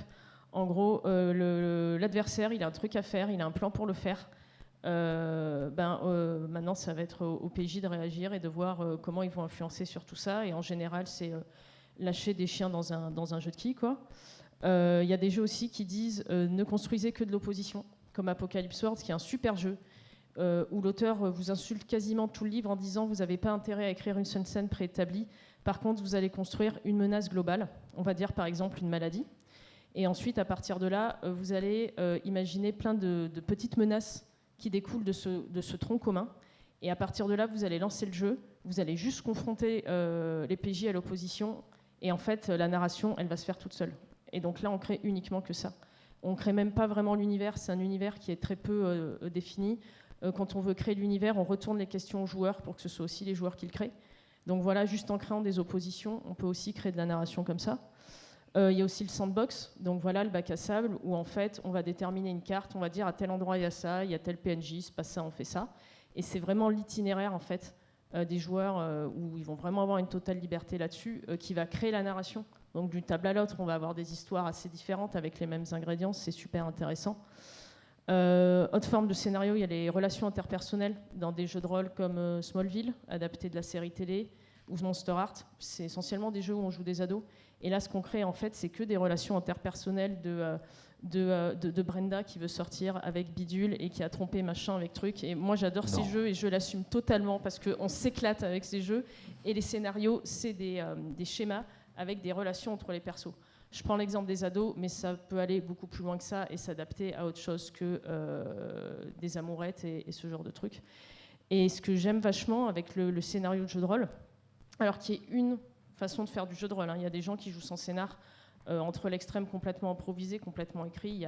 En gros, l'adversaire, il a un truc à faire, il a un plan pour le faire. Maintenant, ça va être au PJ de réagir et de voir comment ils vont influencer sur tout ça. Et en général, c'est lâcher des chiens dans un jeu de quilles, quoi. Il y a des jeux aussi qui disent ne construisez que de l'opposition, comme Apocalypse World, qui est un super jeu, où l'auteur vous insulte quasiment tout le livre en disant vous n'avez pas intérêt à écrire une seule scène préétablie. Par contre, vous allez construire une menace globale, on va dire par exemple une maladie. Et ensuite, à partir de là, vous allez imaginer plein de petites menaces qui découlent de ce tronc commun. Et à partir de là, vous allez lancer le jeu, vous allez juste confronter les PJ à l'opposition, et en fait, la narration, elle va se faire toute seule. Et donc là, on crée uniquement que ça. On ne crée même pas vraiment l'univers, c'est un univers qui est très peu défini. Quand on veut créer l'univers, on retourne les questions aux joueurs pour que ce soit aussi les joueurs qui le créent. Donc voilà, juste en créant des oppositions, on peut aussi créer de la narration comme ça. Il y a aussi le sandbox, donc voilà le bac à sable, où en fait on va déterminer une carte, on va dire à tel endroit il y a ça, il y a tel PNJ, il se passe ça, on fait ça. Et c'est vraiment l'itinéraire en fait des joueurs où ils vont vraiment avoir une totale liberté là-dessus, qui va créer la narration. Donc d'une table à l'autre, on va avoir des histoires assez différentes avec les mêmes ingrédients, c'est super intéressant. Autre forme de scénario, il y a les relations interpersonnelles dans des jeux de rôle comme Smallville, adapté de la série télé, ou Monster Heart. C'est essentiellement des jeux où on joue des ados. Et là, ce qu'on crée, en fait, c'est que des relations interpersonnelles de Brenda qui veut sortir avec Bidule et qui a trompé machin avec truc. Et moi, j'adore ces jeux et je l'assume totalement parce qu'on s'éclate avec ces jeux. Et les scénarios, c'est des schémas avec des relations entre les persos. Je prends l'exemple des ados, mais ça peut aller beaucoup plus loin que ça et s'adapter à autre chose que des amourettes et ce genre de trucs. Et ce que j'aime vachement avec le scénario de jeu de rôle, alors qui est une façon de faire du jeu de rôle, hein. Il y a des gens qui jouent sans scénar, entre l'extrême complètement improvisé, complètement écrit, il y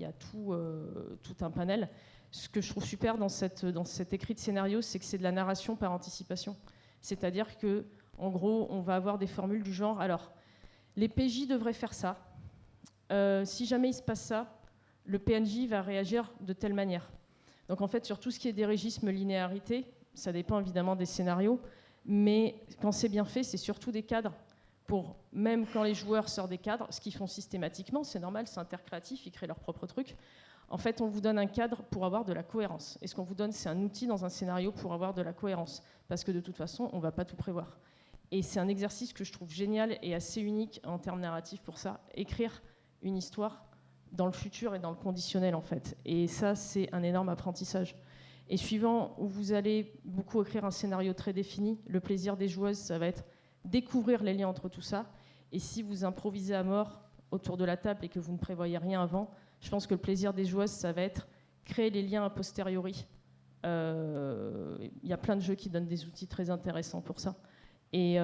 a tout un panel. Ce que je trouve super dans cet écrit de scénario, c'est que c'est de la narration par anticipation. C'est-à-dire que, en gros, on va avoir des formules du genre, alors, les PJ devraient faire ça. Si jamais il se passe ça, le PNJ va réagir de telle manière. Donc en fait, sur tout ce qui est dirigisme, linéarité, ça dépend évidemment des scénarios, mais quand c'est bien fait, c'est surtout des cadres. Pour, même quand les joueurs sortent des cadres, ce qu'ils font systématiquement, c'est normal, c'est intercréatif, ils créent leur propre truc. En fait, on vous donne un cadre pour avoir de la cohérence. Et ce qu'on vous donne, c'est un outil dans un scénario pour avoir de la cohérence. Parce que de toute façon, on ne va pas tout prévoir. Et c'est un exercice que je trouve génial et assez unique en termes narratifs pour ça. Écrire une histoire dans le futur et dans le conditionnel, en fait. Et ça, c'est un énorme apprentissage. Et suivant où vous allez beaucoup écrire un scénario très défini, le plaisir des joueuses, ça va être découvrir les liens entre tout ça. Et si vous improvisez à mort autour de la table et que vous ne prévoyez rien avant, je pense que le plaisir des joueuses, ça va être créer les liens a posteriori. Il y a plein de jeux qui donnent des outils très intéressants pour ça. Et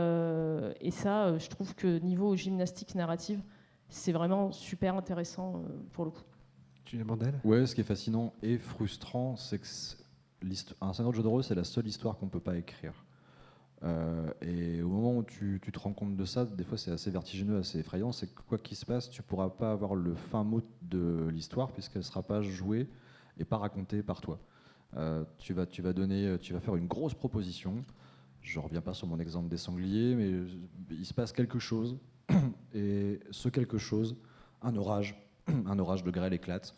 ça, je trouve que niveau gymnastique narrative, c'est vraiment super intéressant pour le coup. Julien Mandel. Ouais, ce qui est fascinant et frustrant, c'est que un scénario de jeu de rôle, c'est la seule histoire qu'on ne peut pas écrire. Et au moment où tu te rends compte de ça, des fois c'est assez vertigineux, assez effrayant, c'est que quoi qu'il se passe, tu ne pourras pas avoir le fin mot de l'histoire puisqu'elle ne sera pas jouée et pas racontée par toi. Tu vas faire une grosse proposition. Je ne reviens pas sur mon exemple des sangliers, mais il se passe quelque chose, et ce quelque chose, un orage de grêle éclate,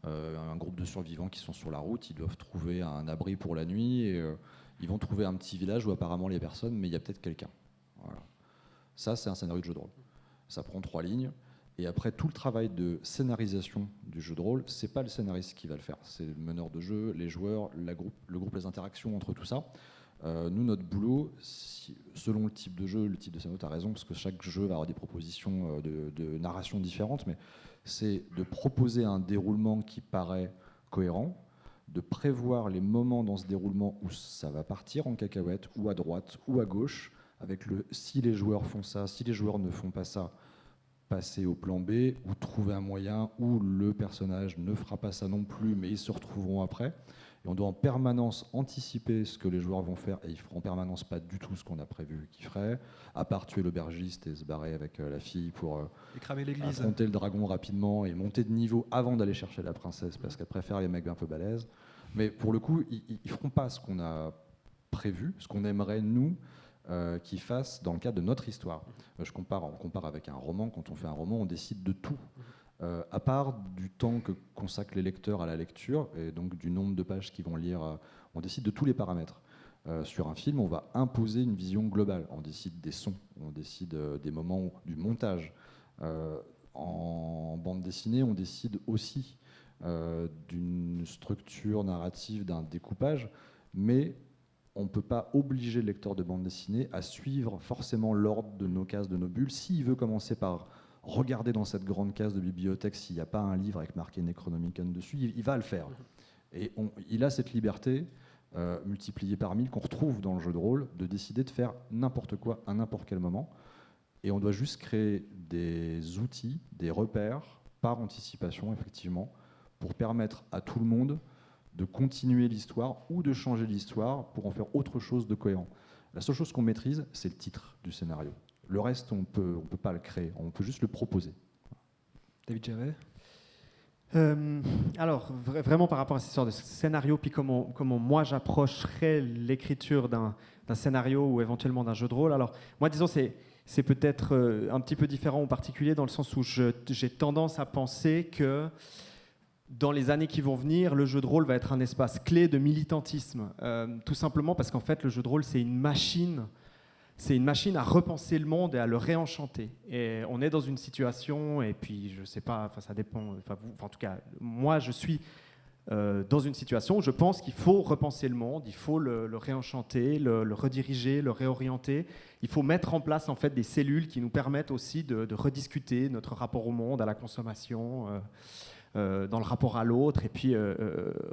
un groupe de survivants qui sont sur la route, ils doivent trouver un abri pour la nuit, et ils vont trouver un petit village où apparemment il n'y a personne, mais il y a peut-être quelqu'un. Voilà. Ça, c'est un scénario de jeu de rôle. Ça prend 3 lignes, et après tout le travail de scénarisation du jeu de rôle, c'est pas le scénariste qui va le faire, c'est le meneur de jeu, les joueurs, le groupe, les interactions entre tout ça. Nous, notre boulot, selon le type de jeu, le type de scénario, tu as raison, parce que chaque jeu va avoir des propositions de narration différentes, mais c'est de proposer un déroulement qui paraît cohérent, de prévoir les moments dans ce déroulement où ça va partir en cacahuète, ou à droite, ou à gauche, avec si les joueurs font ça, si les joueurs ne font pas ça, passer au plan B, ou trouver un moyen où le personnage ne fera pas ça non plus, mais ils se retrouveront après. Et on doit en permanence anticiper ce que les joueurs vont faire, et ils feront en permanence pas du tout ce qu'on a prévu qu'ils feraient, à part tuer l'aubergiste et se barrer avec la fille pour Et cramer l'église. affronter le dragon rapidement et monter de niveau avant d'aller chercher la princesse, parce qu'elle préfère les mecs un peu balèzes. Mais pour le coup, ils feront pas ce qu'on a prévu, ce qu'on aimerait, nous, qu'ils fassent dans le cadre de notre histoire. On compare avec un roman. Quand on fait un roman, on décide de tout. À part du temps que consacrent les lecteurs à la lecture, et donc du nombre de pages qu'ils vont lire, on décide de tous les paramètres. Sur un film, on va imposer une vision globale. On décide des sons, on décide des moments du montage. En bande dessinée, on décide aussi d'une structure narrative, d'un découpage, mais on ne peut pas obliger le lecteur de bande dessinée à suivre forcément l'ordre de nos cases, de nos bulles. S'il veut commencer par regarder dans cette grande case de bibliothèque s'il n'y a pas un livre avec marqué Necronomicon dessus, il va le faire. Et il a cette liberté multipliée par 1000 qu'on retrouve dans le jeu de rôle, de décider de faire n'importe quoi à n'importe quel moment. Et on doit juste créer des outils, des repères par anticipation, effectivement, pour permettre à tout le monde de continuer l'histoire ou de changer l'histoire pour en faire autre chose de cohérent. La seule chose qu'on maîtrise, c'est le titre du scénario. Le reste, on peut pas le créer, on peut juste le proposer. David Gervais. Alors, vraiment par rapport à cette histoire de scénario, puis comment moi j'approcherais l'écriture d'un scénario ou éventuellement d'un jeu de rôle. Alors, moi, disons, c'est peut-être un petit peu différent ou particulier dans le sens où j'ai tendance à penser que dans les années qui vont venir, le jeu de rôle va être un espace clé de militantisme. Tout simplement parce qu'en fait, le jeu de rôle, c'est une machine à repenser le monde et à le réenchanter. Et on est dans une situation, et puis je ne sais pas, ça dépend, en tout cas, moi je suis dans une situation où je pense qu'il faut repenser le monde, il faut le réenchanter, le rediriger, le réorienter. Il faut mettre en place en fait des cellules qui nous permettent aussi de rediscuter notre rapport au monde, à la consommation, dans le rapport à l'autre, et puis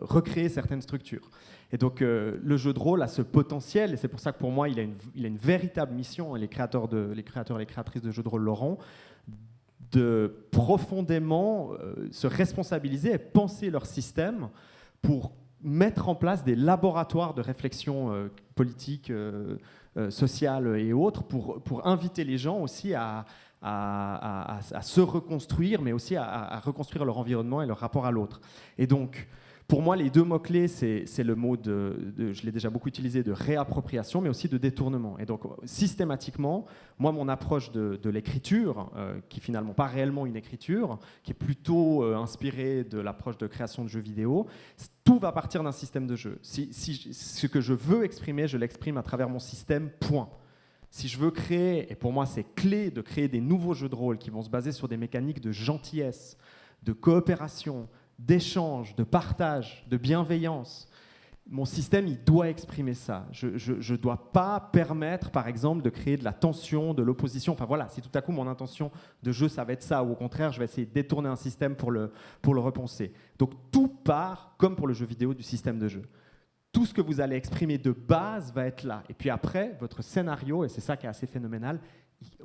recréer certaines structures. Et donc le jeu de rôle a ce potentiel, et c'est pour ça que pour moi il a une véritable mission, et les créateurs et les créatrices de jeux de rôle l'auront, de profondément se responsabiliser et penser leur système pour mettre en place des laboratoires de réflexion politique, sociale et autres, pour inviter les gens aussi à se reconstruire, mais aussi à reconstruire leur environnement et leur rapport à l'autre. Et donc, pour moi, les deux mots-clés, c'est le mot je l'ai déjà beaucoup utilisé, de réappropriation, mais aussi de détournement. Et donc, systématiquement, moi, mon approche de l'écriture, qui est finalement pas réellement une écriture, qui est plutôt inspirée de l'approche de création de jeux vidéo, tout va partir d'un système de jeu. Ce que je veux exprimer, je l'exprime à travers mon système, point. Si je veux créer, et pour moi c'est clé de créer des nouveaux jeux de rôle qui vont se baser sur des mécaniques de gentillesse, de coopération, d'échange, de partage, de bienveillance, mon système il doit exprimer ça. Je ne dois pas permettre par exemple de créer de la tension, de l'opposition. Enfin voilà, si tout à coup mon intention de jeu ça va être ça, ou au contraire je vais essayer de détourner un système pour le repenser. Donc tout part, comme pour le jeu vidéo, du système de jeu. Tout ce que vous allez exprimer de base va être là. Et puis après, votre scénario, et c'est ça qui est assez phénoménal,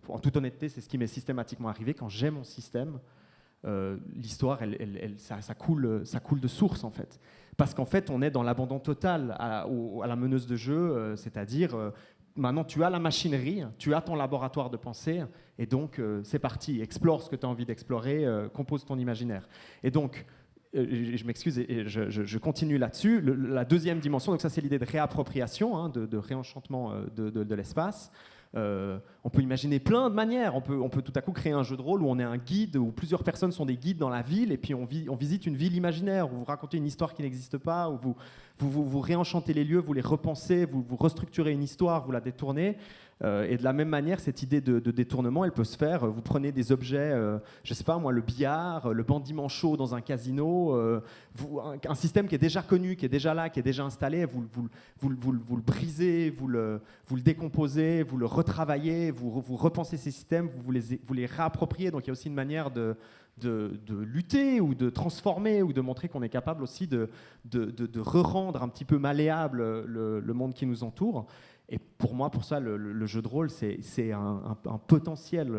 en toute honnêteté, c'est ce qui m'est systématiquement arrivé, quand j'ai mon système, l'histoire, ça coule de source en fait. Parce qu'en fait, on est dans l'abandon total à la meneuse de jeu, c'est-à-dire, maintenant tu as la machinerie, tu as ton laboratoire de pensée, et donc c'est parti, explore ce que tu as envie d'explorer, compose ton imaginaire. Et donc, je m'excuse et je continue là-dessus. La deuxième dimension, donc ça c'est l'idée de réappropriation, hein, de réenchantement de l'espace. On peut imaginer plein de manières. On peut tout à coup créer un jeu de rôle où on est un guide, où plusieurs personnes sont des guides dans la ville, et puis on visite une ville imaginaire, où vous racontez une histoire qui n'existe pas, où vous réenchantez les lieux, vous les repensez, vous restructurez une histoire, vous la détournez. Et de la même manière, cette idée de détournement, elle peut se faire. Vous prenez des objets, je ne sais pas moi, le billard, le bandit manchot dans un casino, un système qui est déjà connu, qui est déjà là, qui est déjà installé, vous le brisez, vous le décomposez, vous le retravaillez, vous repensez ces systèmes, vous les réappropriez. Donc il y a aussi une manière de lutter ou de transformer ou de montrer qu'on est capable aussi de re-rendre un petit peu malléable le monde qui nous entoure. Et pour moi, pour ça, le jeu de rôle, c'est un potentiel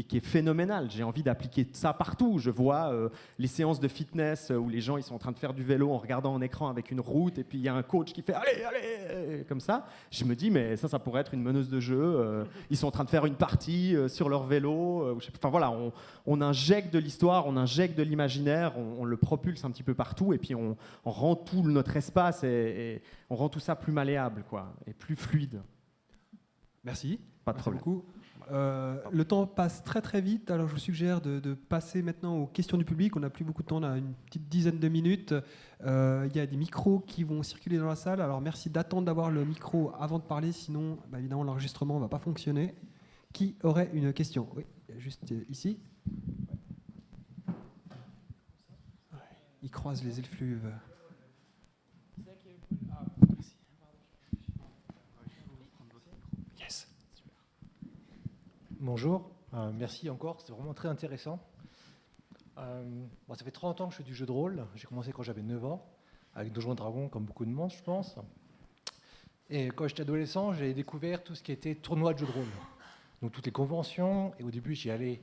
qui est phénoménal. J'ai envie d'appliquer ça partout. Je vois les séances de fitness où les gens ils sont en train de faire du vélo en regardant un écran avec une route et puis il y a un coach qui fait allez, allez, comme ça. Je me dis mais ça pourrait être une meneuse de jeu. Ils sont en train de faire une partie sur leur vélo. Enfin voilà, on injecte de l'histoire, on injecte de l'imaginaire, on le propulse un petit peu partout et puis on rend tout notre espace et on rend tout ça plus malléable quoi, et plus fluide. Merci. Pas de Merci problème. beaucoup. Le temps passe très très vite, alors je vous suggère de passer maintenant aux questions du public. On n'a plus beaucoup de temps, on a une petite dizaine de minutes. Il y a des micros qui vont circuler dans la salle, alors merci d'attendre d'avoir le micro avant de parler, sinon évidemment l'enregistrement ne va pas fonctionner. Qui aurait une question? Oui, juste ici. Il croise les effluves. Yes. Bonjour, merci encore, c'était vraiment très intéressant. Ça fait 30 ans que je fais du jeu de rôle. J'ai commencé quand j'avais 9 ans, avec Donjons et Dragons, comme beaucoup de monde, je pense. Et quand j'étais adolescent, j'ai découvert tout ce qui était tournoi de jeu de rôle. Donc toutes les conventions, et au début j'y allais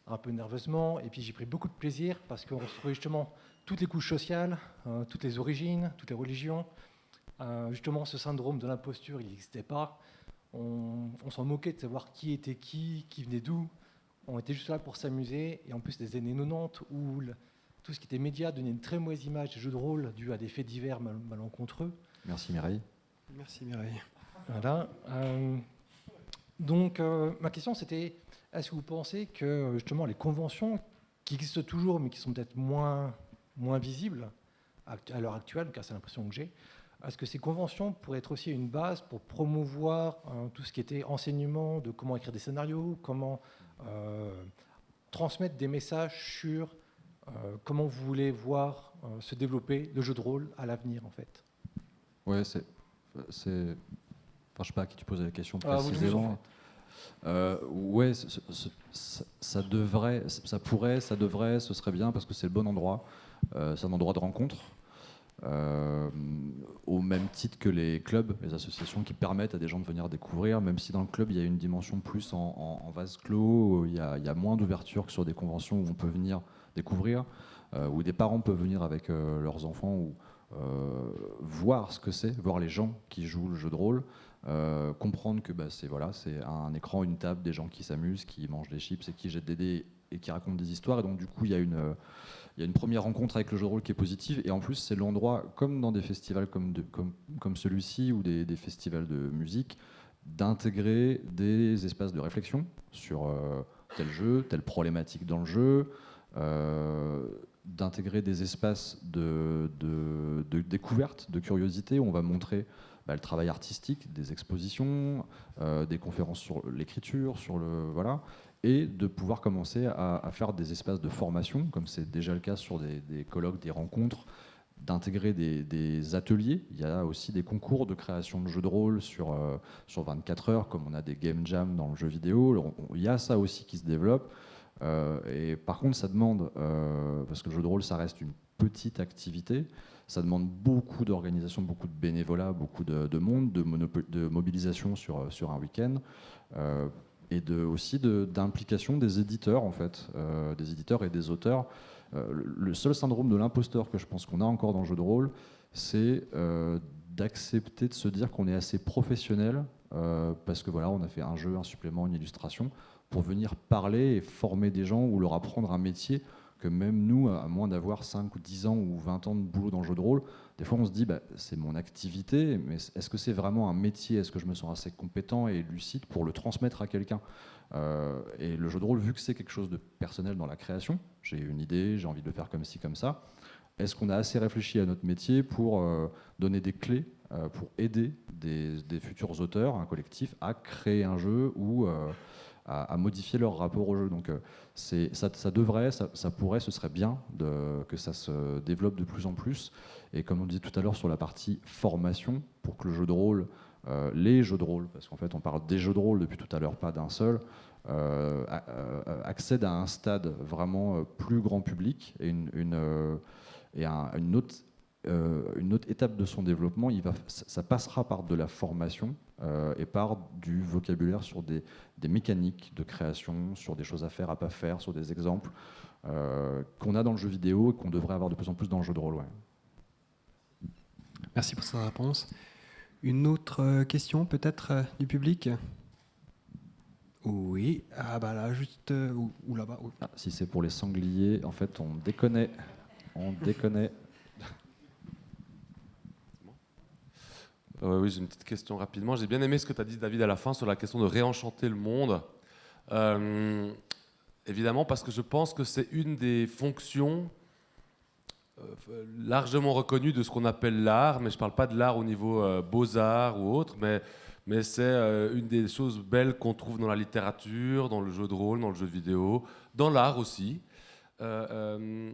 un peu nerveusement, et puis j'ai pris beaucoup de plaisir parce qu'on retrouvait justement toutes les couches sociales, toutes les origines, toutes les religions. Justement, ce syndrome de l'imposture, il n'existait pas. On s'en moquait de savoir qui était qui venait d'où. On était juste là pour s'amuser. Et en plus, des années 90, où tout ce qui était média donnait une très mauvaise image des jeux de rôle dû à des faits divers malencontreux. Merci Mireille. Merci Mireille. Voilà. Donc, ma question, c'était, est-ce que vous pensez que justement les conventions, qui existent toujours, mais qui sont peut-être moins visibles à l'heure actuelle, car c'est l'impression que j'ai, est-ce que ces conventions pourraient être aussi une base pour promouvoir tout ce qui était enseignement de comment écrire des scénarios, comment transmettre des messages sur comment vous voulez voir se développer le jeu de rôle à l'avenir, en fait? Ouais, enfin, je sais pas à qui tu posais la question Vous, en précisément. Ouais, ça devrait, ça devrait, ce serait bien parce que c'est le bon endroit. C'est un endroit de rencontre. Au même titre que les clubs, les associations qui permettent à des gens de venir découvrir, même si dans le club il y a une dimension plus en vase clos, il y a moins d'ouverture que sur des conventions où on peut venir découvrir, où des parents peuvent venir avec leurs enfants ou voir ce que c'est, voir les gens qui jouent le jeu de rôle, comprendre que c'est un écran, une table, des gens qui s'amusent, qui mangent des chips et qui jettent des dés et qui racontent des histoires, et donc du coup il y a une première rencontre avec le jeu de rôle qui est positive, et en plus c'est l'endroit, comme dans des festivals comme celui-ci ou des festivals de musique, d'intégrer des espaces de réflexion sur tel jeu, telle problématique dans le jeu, d'intégrer des espaces de découverte, de curiosité, où on va montrer le travail artistique, des expositions, des conférences sur l'écriture, voilà, et de pouvoir commencer à faire des espaces de formation, comme c'est déjà le cas sur des colloques, des rencontres, d'intégrer des ateliers. Il y a aussi des concours de création de jeux de rôle sur 24 heures, comme on a des game jams dans le jeu vidéo. Il y a ça aussi qui se développe. Et par contre, ça demande, parce que le jeu de rôle, ça reste une petite activité, ça demande beaucoup d'organisation, beaucoup de bénévolat, beaucoup de monde, de mobilisation sur un week-end. Et aussi d'implication des éditeurs, en fait, des éditeurs et des auteurs. Le seul syndrome de l'imposteur que je pense qu'on a encore dans le jeu de rôle, c'est d'accepter de se dire qu'on est assez professionnel, parce que voilà, on a fait un jeu, un supplément, une illustration, pour venir parler et former des gens ou leur apprendre un métier que même nous, à moins d'avoir 5 ou 10 ans ou 20 ans de boulot dans le jeu de rôle, des fois on se dit c'est mon activité, mais est-ce que c'est vraiment un métier? Est-ce que je me sens assez compétent et lucide pour le transmettre à quelqu'un? Et le jeu de rôle, vu que c'est quelque chose de personnel dans la création, j'ai une idée, j'ai envie de le faire comme ci, comme ça, est-ce qu'on a assez réfléchi à notre métier pour donner des clés, pour aider des futurs auteurs, un collectif, à créer un jeu ou à modifier leur rapport au jeu? Donc ça devrait, ça pourrait, ce serait bien que ça se développe de plus en plus. Et comme on disait tout à l'heure sur la partie formation, pour que le jeu de rôle, les jeux de rôle, parce qu'en fait on parle des jeux de rôle depuis tout à l'heure, pas d'un seul, accèdent à un stade vraiment plus grand public et une autre une autre étape de son développement, ça passera par de la formation et par du vocabulaire sur des mécaniques de création, sur des choses à faire, à pas faire, sur des exemples qu'on a dans le jeu vidéo et qu'on devrait avoir de plus en plus dans le jeu de rôle. Ouais. Merci pour cette réponse. Une autre question peut-être du public? Oui, ah bah là, juste, ou là-bas. Oui. Ah, si c'est pour les sangliers, en fait, on déconne. On déconne. Oui, j'ai une petite question rapidement. J'ai bien aimé ce que tu as dit, David, à la fin sur la question de réenchanter le monde. Évidemment, parce que je pense que c'est une des fonctions largement reconnues de ce qu'on appelle l'art, mais je ne parle pas de l'art au niveau beaux-arts ou autre, mais c'est une des choses belles qu'on trouve dans la littérature, dans le jeu de rôle, dans le jeu de vidéo, dans l'art aussi. Je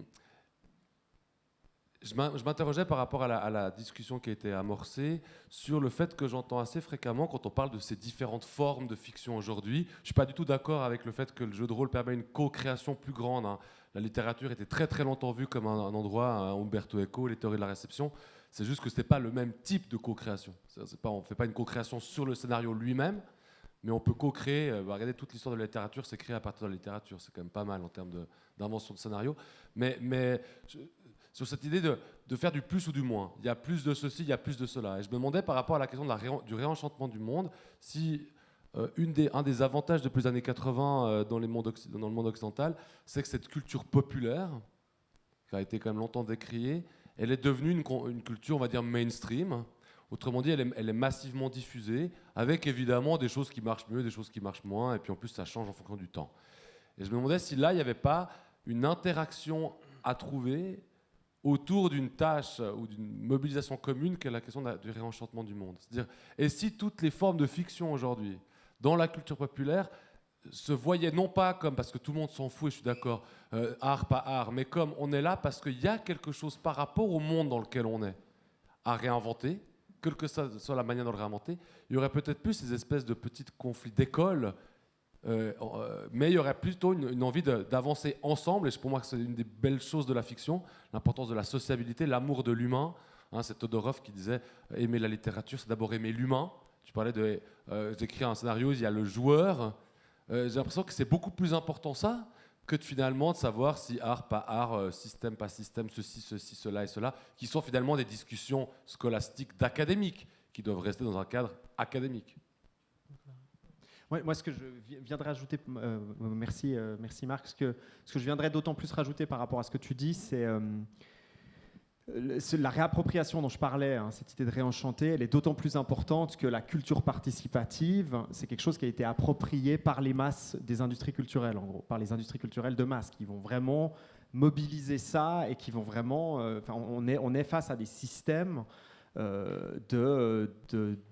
m'interrogeais par rapport à la discussion qui a été amorcée sur le fait que j'entends assez fréquemment quand on parle de ces différentes formes de fiction aujourd'hui. Je ne suis pas du tout d'accord avec le fait que le jeu de rôle permet une co-création plus grande. Hein. La littérature était très très longtemps vue comme un endroit, Umberto Eco, les théories de la réception. C'est juste que ce n'est pas le même type de co-création. On ne fait pas une co-création sur le scénario lui-même, mais on peut co-créer. Regardez, toute l'histoire de la littérature, c'est créé à partir de la littérature. C'est quand même pas mal en termes d'invention de scénario. Sur cette idée de faire du plus ou du moins. Il y a plus de ceci, il y a plus de cela. Et je me demandais par rapport à la question du réenchantement du monde, si un des avantages depuis les années 80 dans le monde occidental, c'est que cette culture populaire, qui a été quand même longtemps décriée, elle est devenue une culture, on va dire, mainstream. Autrement dit, elle est massivement diffusée, avec évidemment des choses qui marchent mieux, des choses qui marchent moins, et puis en plus, ça change en fonction du temps. Et je me demandais si là, il n'y avait pas une interaction à trouver autour d'une tâche ou d'une mobilisation commune qu'est la question du réenchantement du monde. C'est-à-dire, et si toutes les formes de fiction aujourd'hui, dans la culture populaire, se voyaient non pas comme, parce que tout le monde s'en fout, et je suis d'accord, art, pas art, mais comme on est là parce qu'il y a quelque chose par rapport au monde dans lequel on est à réinventer, quelle que soit la manière de le réinventer, il y aurait peut-être plus ces espèces de petits conflits d'école, mais il y aurait plutôt une envie d'avancer ensemble, et pour moi c'est une des belles choses de la fiction, l'importance de la sociabilité, l'amour de l'humain. Hein, c'est Todorov qui disait aimer la littérature, c'est d'abord aimer l'humain. Tu parlais de j'écris un scénario, il y a le joueur. J'ai l'impression que c'est beaucoup plus important ça que finalement de savoir si art, pas art, système, pas système, ceci, cela et cela, qui sont finalement des discussions scolastiques d'académiques, qui doivent rester dans un cadre académique. Ouais, moi, ce que je viendrais ajouter, merci Marc, ce que je viendrais d'autant plus rajouter par rapport à ce que tu dis, c'est la réappropriation dont je parlais, hein, cette idée de réenchanter, elle est d'autant plus importante que la culture participative, c'est quelque chose qui a été approprié par les masses des industries culturelles, en gros, par les industries culturelles de masse, qui vont vraiment mobiliser ça et qui vont vraiment... on est face à des systèmes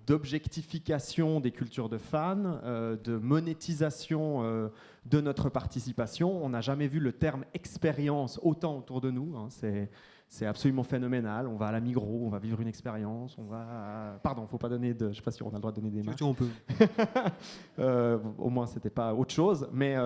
d'objectification des cultures de fans, de monétisation de notre participation. On n'a jamais vu le terme expérience autant autour de nous. Hein. C'est absolument phénoménal. On va à la Migros, on va vivre une expérience. Pardon, il ne faut pas donner de... Je ne sais pas si on a le droit de donner des marques. On peut. Au moins, ce n'était pas autre chose. Mais...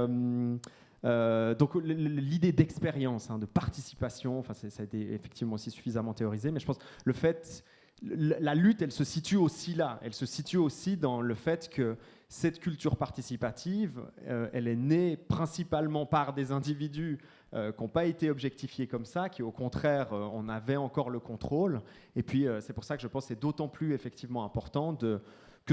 donc l'idée d'expérience, hein, de participation, ça a été effectivement aussi suffisamment théorisé, mais je pense le fait, la lutte, elle se situe aussi là. Elle se situe aussi dans le fait que cette culture participative, elle est née principalement par des individus qui n'ont pas été objectifiés comme ça, qui au contraire en avaient encore le contrôle. Et puis c'est pour ça que je pense que c'est d'autant plus effectivement important que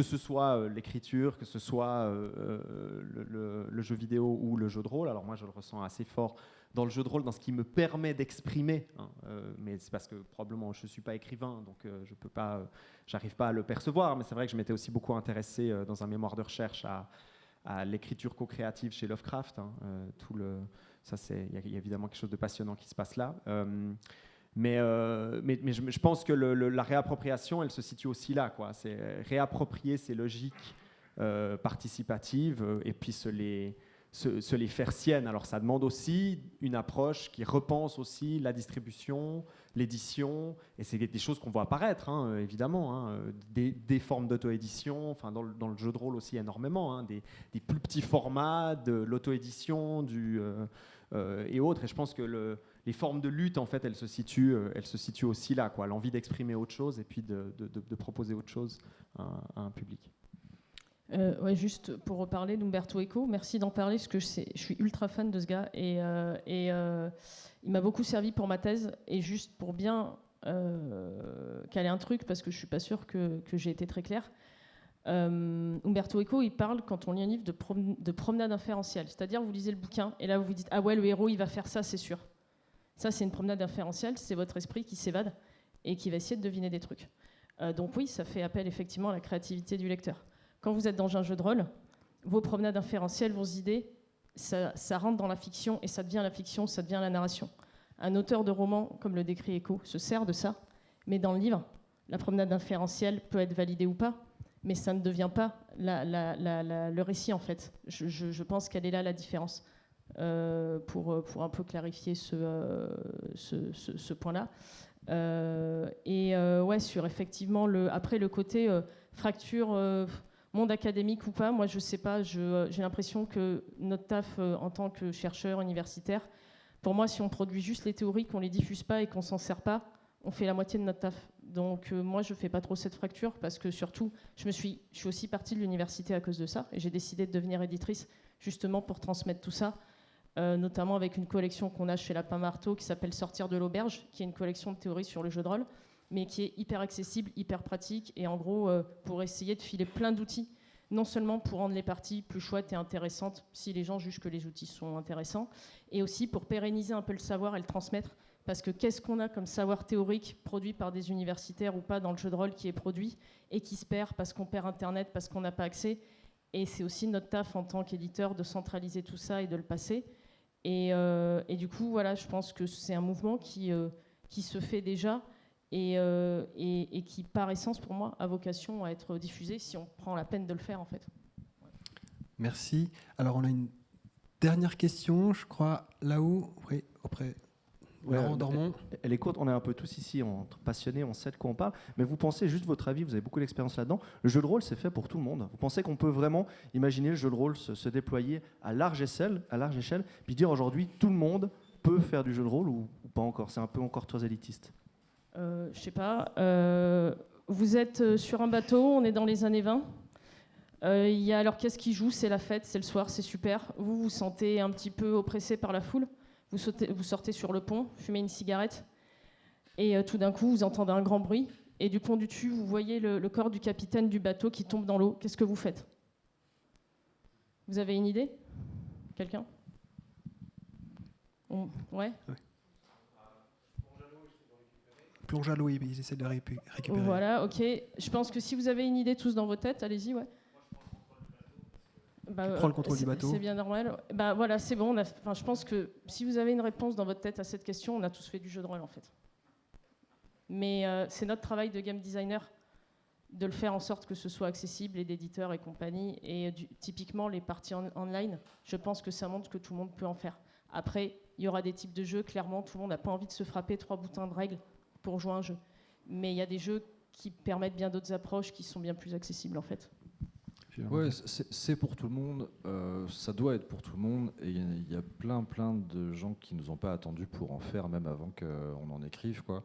ce soit l'écriture, que ce soit le jeu vidéo ou le jeu de rôle. Alors moi, je le ressens assez fort dans le jeu de rôle, dans ce qui me permet d'exprimer. Hein, mais c'est parce que probablement je ne suis pas écrivain, donc j'arrive pas à le percevoir. Mais c'est vrai que je m'étais aussi beaucoup intéressé dans un mémoire de recherche à l'écriture co-créative chez Lovecraft. Hein, il y a évidemment quelque chose de passionnant qui se passe là. Mais je pense que la réappropriation, elle se situe aussi là, quoi. C'est réapproprier ces logiques participatives et puis se se les faire siennes. Alors ça demande aussi une approche qui repense aussi la distribution, l'édition, et c'est des choses qu'on voit apparaître, hein, évidemment, hein, des formes d'auto-édition, enfin dans le jeu de rôle aussi énormément, hein, des plus petits formats, de l'auto-édition et autres. Et je pense que les formes de lutte, en fait, elles se situent aussi là, quoi, l'envie d'exprimer autre chose et puis de proposer autre chose à un public. Ouais, juste pour reparler d'Umberto Eco, merci d'en parler parce que je suis ultra fan de ce gars et il m'a beaucoup servi pour ma thèse. Et juste pour bien caler un truc, parce que je suis pas sûre que j'ai été très claire, Umberto Eco, il parle, quand on lit un livre, de promenade inférentielle. C'est-à-dire, vous lisez le bouquin et là vous vous dites « Ah ouais, le héros, il va faire ça, c'est sûr ». Ça, c'est une promenade inférentielle, c'est votre esprit qui s'évade et qui va essayer de deviner des trucs. Donc oui, ça fait appel effectivement à la créativité du lecteur. Quand vous êtes dans un jeu de rôle, vos promenades inférentielles, vos idées, ça rentre dans la fiction et ça devient la fiction, ça devient la narration. Un auteur de roman, comme le décrit Eco, se sert de ça, mais dans le livre, la promenade inférentielle peut être validée ou pas, mais ça ne devient pas le récit en fait. Je pense qu'elle est là la différence, pour un peu clarifier ce point-là. Ouais, sur effectivement après le côté fracture monde académique ou pas, moi je sais pas, j'ai l'impression que notre taf en tant que chercheur universitaire, pour moi si on produit juste les théories, qu'on les diffuse pas et qu'on s'en sert pas, on fait la moitié de notre taf. Donc moi je fais pas trop cette fracture parce que surtout je suis aussi partie de l'université à cause de ça et j'ai décidé de devenir éditrice justement pour transmettre tout ça, notamment avec une collection qu'on a chez Lapin Marteau qui s'appelle Sortir de l'auberge, qui est une collection de théories sur le jeu de rôle, mais qui est hyper accessible, hyper pratique, et en gros, pour essayer de filer plein d'outils, non seulement pour rendre les parties plus chouettes et intéressantes, si les gens jugent que les outils sont intéressants, et aussi pour pérenniser un peu le savoir et le transmettre, parce que qu'est-ce qu'on a comme savoir théorique produit par des universitaires ou pas dans le jeu de rôle qui est produit, et qui se perd parce qu'on perd Internet, parce qu'on n'a pas accès, et c'est aussi notre taf en tant qu'éditeur de centraliser tout ça et de le passer. Et du coup, voilà, je pense que c'est un mouvement qui se fait déjà, et qui, par essence, pour moi, a vocation à être diffusé si on prend la peine de le faire, en fait. Merci. Alors, on a une dernière question, je crois, là-haut, auprès Laurent Dormont. Elle est courte, on est un peu tous ici entre passionnés, on sait de quoi on parle, mais vous pensez, juste votre avis, vous avez beaucoup d'expérience là-dedans, le jeu de rôle, c'est fait pour tout le monde. Vous pensez qu'on peut vraiment imaginer le jeu de rôle se déployer à large échelle, puis dire aujourd'hui, tout le monde peut faire du jeu de rôle ou pas encore? C'est un peu encore très élitiste. Je sais pas. Vous êtes sur un bateau, on est dans les années 20. Il y a l'orchestre qui joue, c'est la fête, c'est le soir, c'est super. Vous vous sentez un petit peu oppressé par la foule. Vous sortez sur le pont, fumez une cigarette, et tout d'un coup, vous entendez un grand bruit. Et du pont du dessus, vous voyez le corps du capitaine du bateau qui tombe dans l'eau. Qu'est-ce que vous faites? Vous avez une idée? Quelqu'un? Ouais. Plonge à l'eau, ils essaient de la récupérer. Voilà, ok. Je pense que si vous avez une idée tous dans vos têtes, allez-y, ouais. Prends le contrôle du bateau. C'est bien normal. Voilà, c'est bon. Je pense que si vous avez une réponse dans votre tête à cette question, on a tous fait du jeu de rôle, en fait. Mais c'est notre travail de game designer de le faire en sorte que ce soit accessible, et d'éditeurs et compagnie. Et typiquement, les parties online, je pense que ça montre que tout le monde peut en faire. Après, il y aura des types de jeux, clairement, tout le monde n'a pas envie de se frapper 3 boutons de règles pour jouer à un jeu. Mais il y a des jeux qui permettent bien d'autres approches qui sont bien plus accessibles, en fait. Ouais, c'est pour tout le monde, ça doit être pour tout le monde, et il y a plein de gens qui nous ont pas attendus pour en faire, même avant qu'on en écrive, quoi.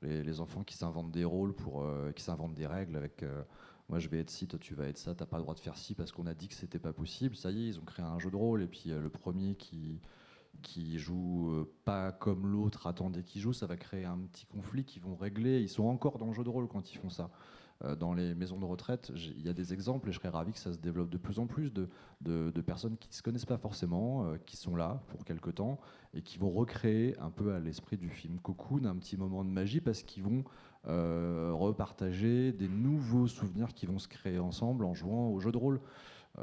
Les enfants qui s'inventent des rôles, qui s'inventent des règles avec moi je vais être ci, toi tu vas être ça, t'as pas le droit de faire ci parce qu'on a dit que c'était pas possible. Ça y est, ils ont créé un jeu de rôle, et puis le premier qui joue pas comme l'autre attendait qu'il joue, ça va créer un petit conflit qu'ils vont régler. Ils sont encore dans le jeu de rôle quand ils font ça. Dans les maisons de retraite, il y a des exemples, et je serais ravi que ça se développe de plus en plus, de personnes qui ne se connaissent pas forcément, qui sont là pour quelque temps, et qui vont recréer un peu à l'esprit du film Cocoon un petit moment de magie, parce qu'ils vont repartager des nouveaux souvenirs qui vont se créer ensemble en jouant au jeu de rôle.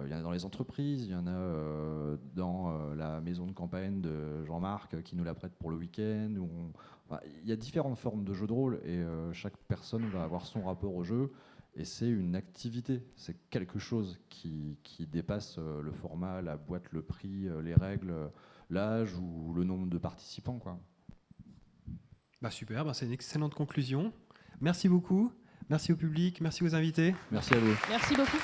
Il y en a dans les entreprises, il y en a dans la maison de campagne de Jean-Marc qui nous la prête pour le week-end. Il y a différentes formes de jeux de rôle, et chaque personne va avoir son rapport au jeu. Et c'est une activité, c'est quelque chose qui dépasse le format, la boîte, le prix, les règles, l'âge ou le nombre de participants, quoi. Super, c'est une excellente conclusion. Merci beaucoup, merci au public, merci aux invités. Merci à vous. Merci beaucoup.